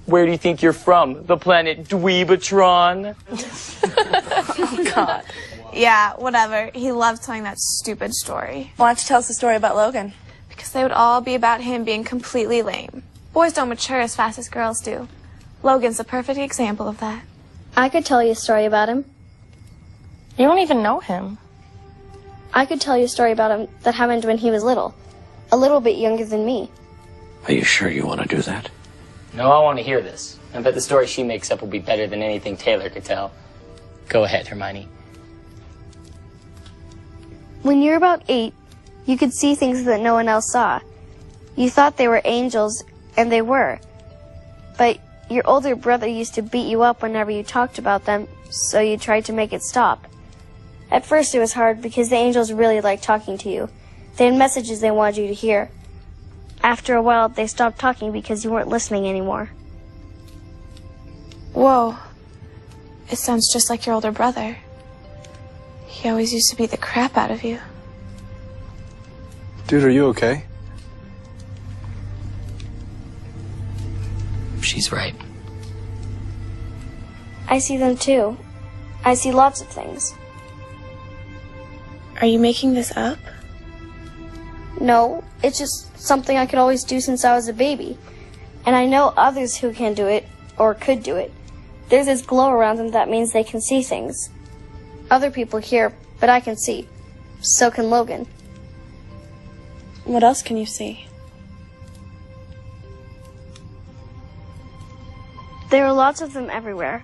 "Where do you think you're from? The planet Dweebatron?" Oh, God. Yeah, whatever. He loved telling that stupid story. Why don't you tell us the story about Logan? Because they would all be about him being completely lame. Boys don't mature as fast as girls do. Logan's a perfect example of that. I could tell you a story about him. You don't even know him. I could tell you a story about him that happened when he was little. A little bit younger than me. Are you sure you want to do that? No, I want to hear this. I bet the story she makes up will be better than anything Taylor could tell. Go ahead, Hermione. When you were about 8, you could see things that no one else saw. You thought they were angels, and they were. But your older brother used to beat you up whenever you talked about them, so you tried to make it stop. At first it was hard because the angels really liked talking to you. They had messages they wanted you to hear. After a while, they stopped talking because you weren't listening anymore. Whoa. It sounds just like your older brother. He always used to beat the crap out of you. Dude, are you okay? She's right. I see them too. I see lots of things. Are you making this up? No, it's just something I could always do since I was a baby. And I know others who can do it, or could do it. There's this glow around them that means they can see things. Other people hear, but I can see. So can Logan. What else can you see? There are lots of them everywhere.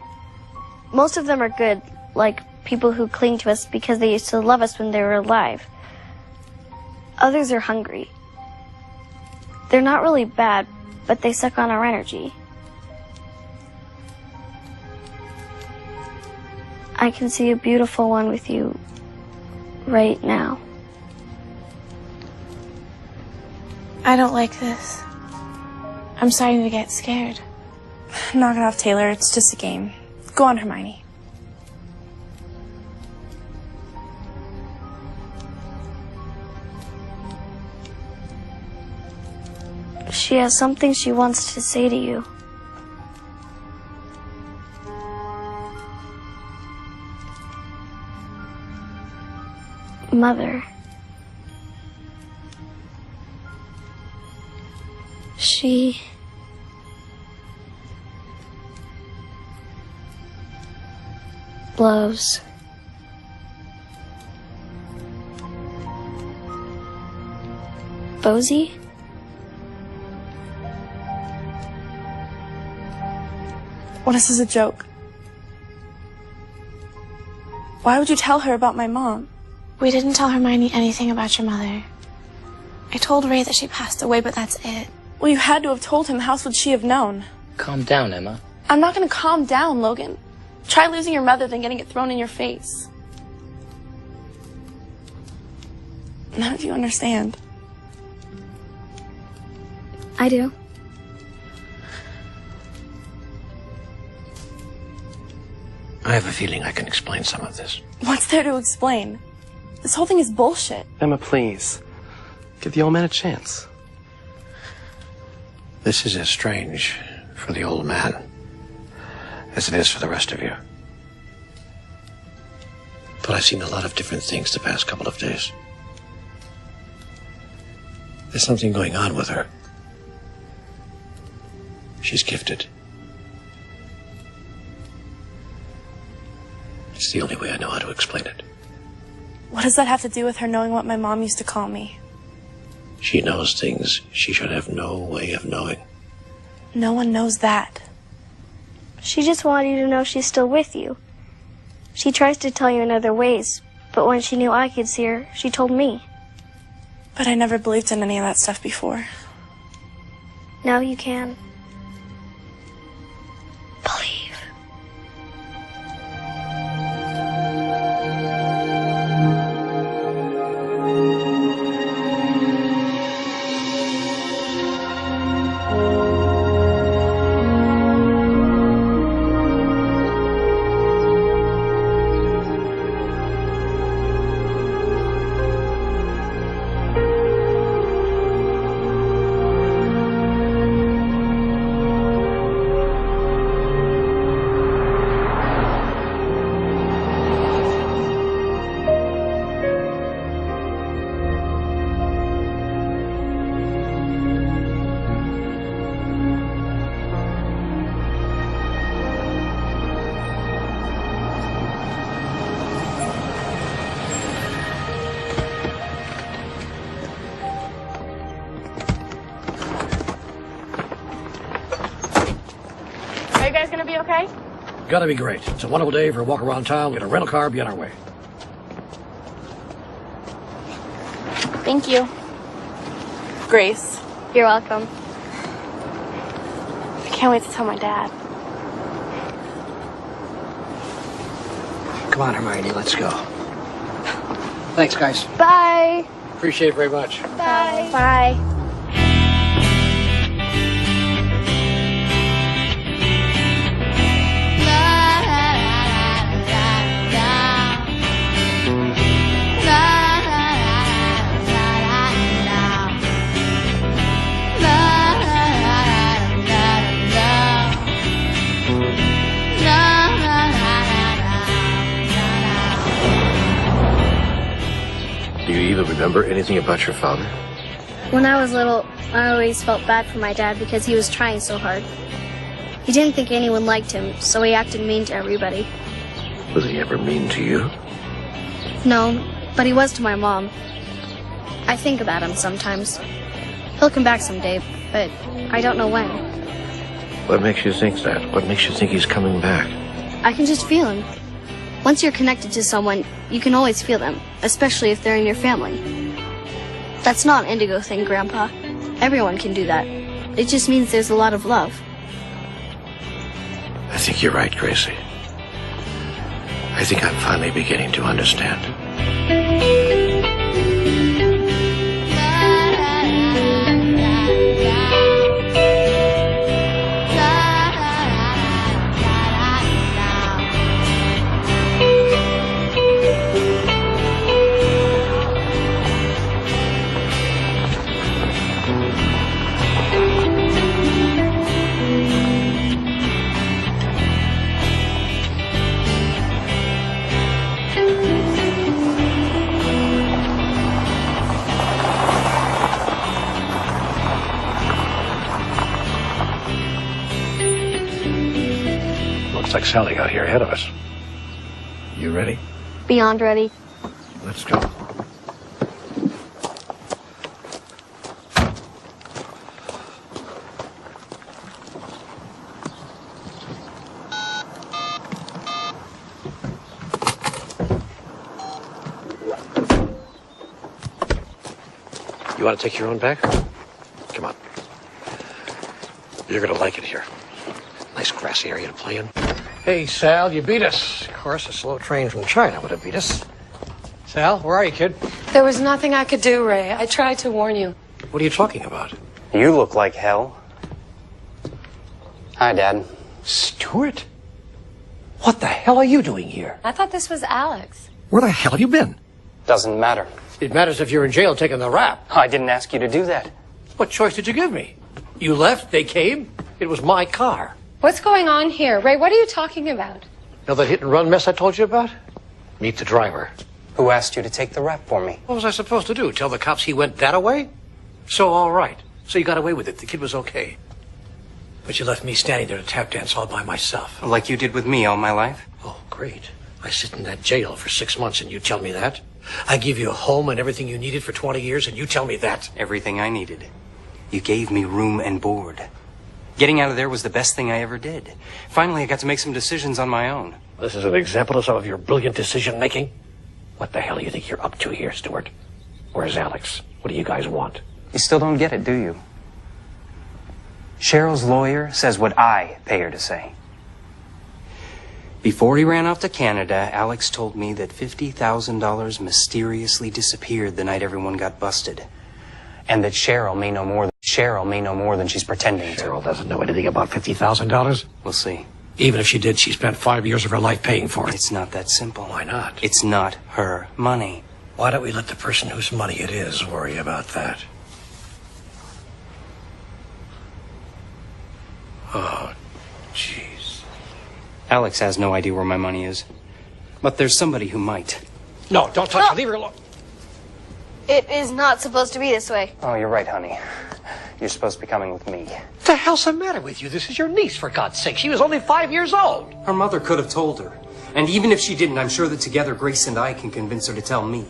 Most of them are good, like people who cling to us because they used to love us when they were alive. Others are hungry. They're not really bad, but they suck on our energy. I can see a beautiful one with you right now. I don't like this. I'm starting to get scared. Knock it off, Taylor. It's just a game. Go on, Hermione. She has something she wants to say to you. Mother. She loves Bosie? Well, this is a joke. Why would you tell her about my mom? We didn't tell Hermione anything about your mother. I told Ray that she passed away, but that's it. Well, you had to have told him. How else would she have known? Calm down, Emma. I'm not going to calm down, Logan. Try losing your mother than getting it thrown in your face. None of you understand. I do. I have a feeling I can explain some of this. What's there to explain? This whole thing is bullshit. Emma, please. Give the old man a chance. This is as strange for the old man as it is for the rest of you. But I've seen a lot of different things the past couple of days. There's something going on with her. She's gifted. It's the only way I know how to explain it. What does that have to do with her knowing what my mom used to call me? She knows things she should have no way of knowing. No one knows that. She just wanted you to know she's still with you. She tries to tell you in other ways, but when she knew I could see her, she told me. But I never believed in any of that stuff before. Now you can. Believe. Are you guys gonna be okay? Gotta be great. It's a wonderful day for a walk around town, get a rental car, be on our way. Thank you. Grace. You're welcome. I can't wait to tell my dad. Come on, Hermione, let's go. Thanks, guys. Bye. Appreciate it very much. Bye. Bye. remember anything about your father? When I was little, I always felt bad for my dad because he was trying so hard. He didn't think anyone liked him, so he acted mean to everybody. Was he ever mean to you? No, but he was to my mom. I think about him sometimes. He'll come back someday, but I don't know when. What makes you think that? What makes you think he's coming back? I can just feel him. Once you're connected to someone, you can always feel them, especially if they're in your family. That's not an Indigo thing, Grandpa. Everyone can do that. It just means there's a lot of love. I think you're right, Gracie. I think I'm finally beginning to understand. Looks like Sally got here ahead of us. You ready? Beyond ready. Let's go. You want to take your own bag? Come on. You're going to like it here. Nice grassy area to play in. Hey, Sal, you beat us. Of course, a slow train from China would have beat us. Sal, where are you, kid? There was nothing I could do, Ray. I tried to warn you. What are you talking about? You look like hell. Hi, Dad. Stuart? What the hell are you doing here? I thought this was Alex. Where the hell have you been? Doesn't matter. It matters if you're in jail taking the rap. I didn't ask you to do that. What choice did you give me? You left, they came. It was my car. What's going on here? Ray, what are you talking about? Know that hit and run mess I told you about? Meet the driver. Who asked you to take the rap for me? What was I supposed to do? Tell the cops he went that away? So, all right. So you got away with it. The kid was okay. But you left me standing there to tap dance all by myself. Like you did with me all my life? Oh, great. I sit in that jail for 6 months and you tell me that? I give you a home and everything you needed for 20 years and you tell me that? Everything I needed. You gave me room and board. Getting out of there was the best thing I ever did. Finally, I got to make some decisions on my own. This is an example of some of your brilliant decision-making? What the hell do you think you're up to here, Stuart? Where's Alex? What do you guys want? You still don't get it, do you? Cheryl's lawyer says what I pay her to say. Before he ran off to Canada, Alex told me that $50,000 mysteriously disappeared the night everyone got busted. And that Cheryl may know more than she's pretending to. Cheryl doesn't know anything about $50,000. We'll see. Even if she did, she spent 5 years of her life paying for it. It's not that simple. Why not? It's not her money. Why don't we let the person whose money it is worry about that? Oh, jeez. Alex has no idea where my money is. But there's somebody who might. No, don't touch her. Leave her alone. It is not supposed to be this way. Oh, you're right, honey. You're supposed to be coming with me. What the hell's the matter with you? This is your niece, for God's sake. She was only 5 years old. Her mother could have told her. And even if she didn't, I'm sure that together Grace and I can convince her to tell me.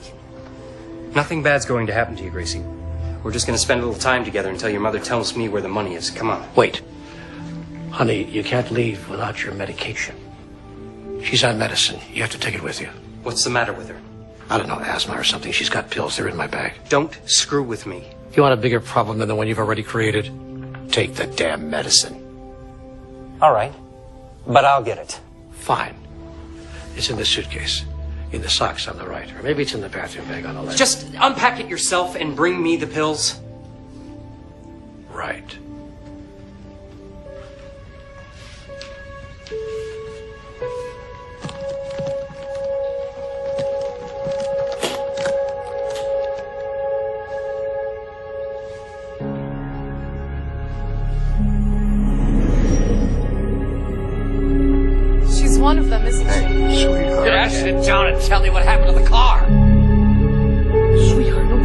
Nothing bad's going to happen to you, Gracie. We're just going to spend a little time together until your mother tells me where the money is. Come on. Wait. Honey, you can't leave without your medication. She's on medicine. You have to take it with you. What's the matter with her? I don't know, asthma or something. She's got pills. They're in my bag. Don't screw with me. If you want a bigger problem than the one you've already created, take the damn medicine. All right. But I'll get it. Fine. It's in the suitcase. In the socks on the right. Or maybe it's in the bathroom bag on the left. Just unpack it yourself and bring me the pills. Right. One of them, isn't she? Sweetheart. Yeah, sit down and tell me what happened to the car. Sweetheart, no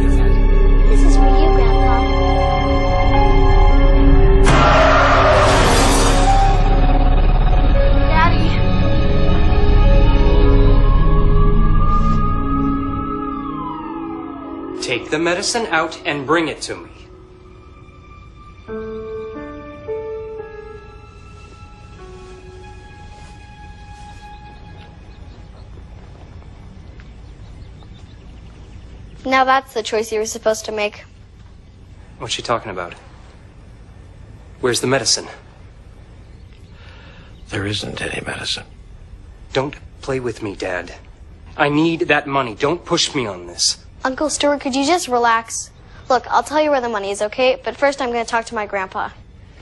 the medicine out and bring it to me. Now that's the choice you were supposed to make. What's she talking about? Where's the medicine? There isn't any medicine. Don't play with me, Dad. I need that money. Don't push me on this. Uncle Stuart, could you just relax? Look, I'll tell you where the money is, okay? But first I'm going to talk to my grandpa.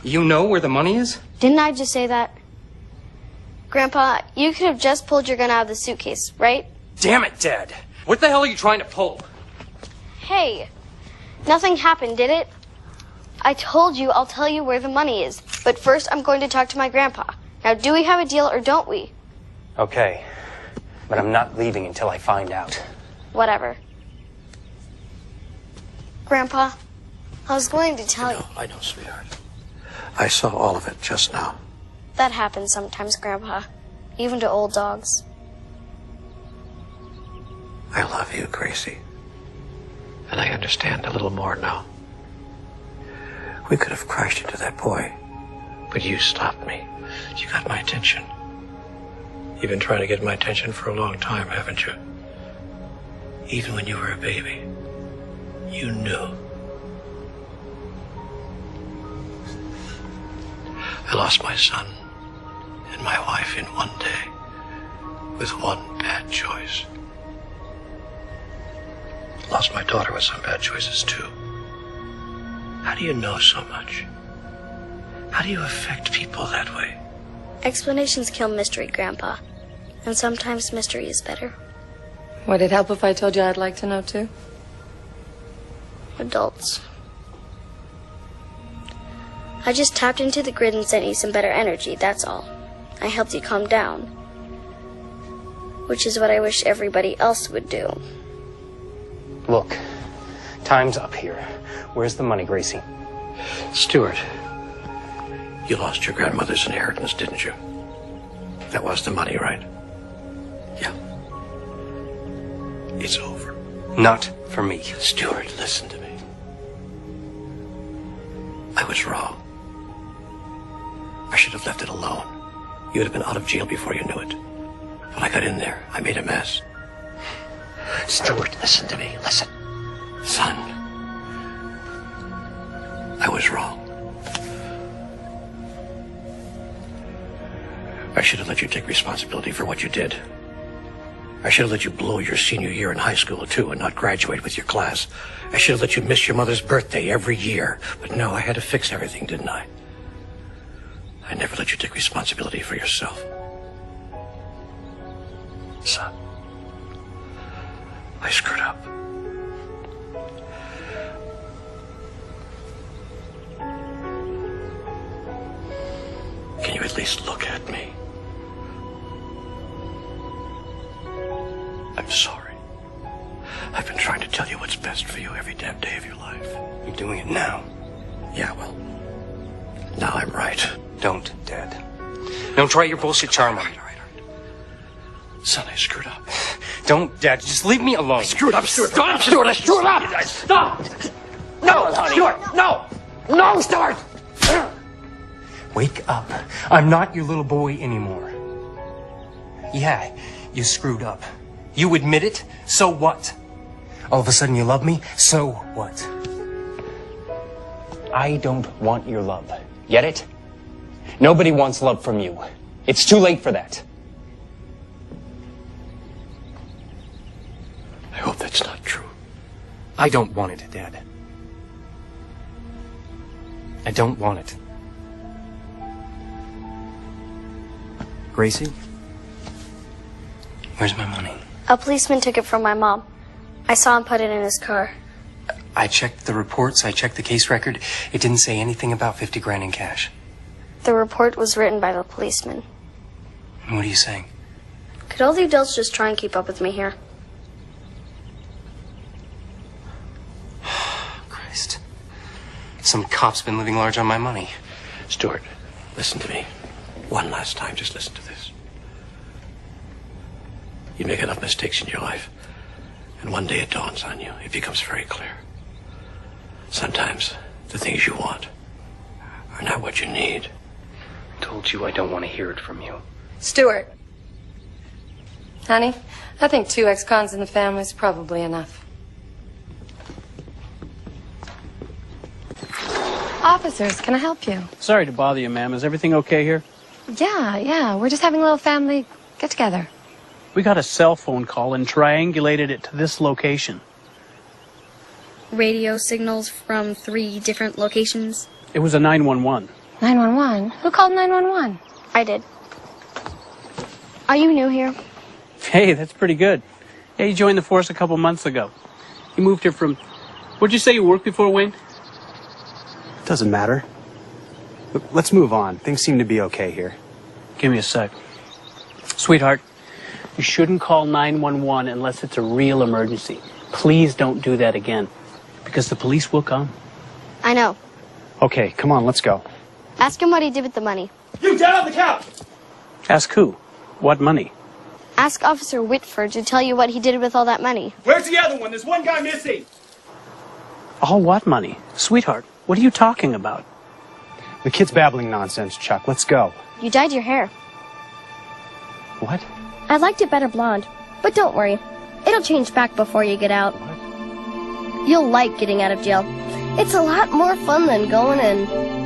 You know where the money is? Didn't I just say that? Grandpa, you could have just pulled your gun out of the suitcase, right? Damn it, Dad. What the hell are you trying to pull? Hey, nothing happened, did it? I told you I'll tell you where the money is. But first I'm going to talk to my grandpa. Now, do we have a deal or don't we? Okay, but I'm not leaving until I find out. Whatever. Grandpa, I was going to tell you. I know, sweetheart. I saw all of it just now. That happens sometimes, Grandpa. Even to old dogs. I love you, Gracie. And I understand a little more now. We could have crashed into that boy, but you stopped me. You got my attention. You've been trying to get my attention for a long time, haven't you? Even when you were a baby, you knew. I lost my son and my wife in one day with one bad choice. Lost my daughter with some bad choices, too. How do you know so much? How do you affect people that way? Explanations kill mystery, Grandpa. And sometimes mystery is better. Would it help if I told you I'd like to know, too? Adults. I just tapped into the grid and sent you some better energy, that's all. I helped you calm down. Which is what I wish everybody else would do. Look, time's up here. Where's the money, Gracie? Stuart, you lost your grandmother's inheritance, didn't you? That was the money, right? Yeah. It's over. Not for me. Stuart, listen to me. I was wrong. I should have left it alone. You would have been out of jail before you knew it. But I got in there. I made a mess. Stuart, listen to me. Listen. Son, I was wrong. I should have let you take responsibility for what you did. I should have let you blow your senior year in high school, too, and not graduate with your class. I should have let you miss your mother's birthday every year. But no, I had to fix everything, didn't I? I never let you take responsibility for yourself. Son, I screwed up. Can you at least look at me? I'm sorry. I've been trying to tell you what's best for you every damn day of your life. You're doing it now. Yeah, well, now I'm right. Don't, Dad. Don't try your bullshit charm on me. Son, I screwed up. Don't, Dad. Just leave me alone. I screwed up, Stuart. Stop, Stuart, I screwed up. Stop. No, Stuart, no. No, Stuart. Wake up. I'm not your little boy anymore. Yeah, you screwed up. You admit it, so what? All of a sudden you love me, so what? I don't want your love. Get it? Nobody wants love from you. It's too late for that. I hope that's not true. I don't want it, Dad. I don't want it. Gracie? Where's my money? A policeman took it from my mom. I saw him put it in his car. I checked the reports, I checked the case record. It didn't say anything about 50 grand in cash. The report was written by the policeman. What are you saying? Could all the adults just try and keep up with me here? Christ. Some cop's been living large on my money. Stuart, listen to me. One last time, just listen to this. You make enough mistakes in your life. And one day it dawns on you. It becomes very clear. Sometimes the things you want are not what you need. I told you I don't want to hear it from you. Stuart. Honey, I think 2 ex-cons in the family is probably enough. Officers, can I help you? Sorry to bother you, ma'am. Is everything okay here? Yeah. We're just having a little family get-together. We got a cell phone call and triangulated it to this location. Radio signals from 3 different locations. It was a 911. 911? Who called 911? I did. Are you new here? Hey, that's pretty good. Hey, you joined the force a couple months ago. You moved here from... Where'd you say you worked before, Wayne? Doesn't matter. Look, let's move on. Things seem to be okay here. Give me a sec. Sweetheart, you shouldn't call 911 unless it's a real emergency. Please don't do that again, because the police will come. I know. Okay, come on, let's go. Ask him what he did with the money. You down on the couch! Ask who? What money? Ask Officer Whitford to tell you what he did with all that money. Where's the other one? There's one guy missing. All what money? Sweetheart, what are you talking about? The kid's babbling nonsense, Chuck. Let's go. You dyed your hair. What? I liked it better blonde. But don't worry. It'll change back before you get out. You'll like getting out of jail. It's a lot more fun than going in.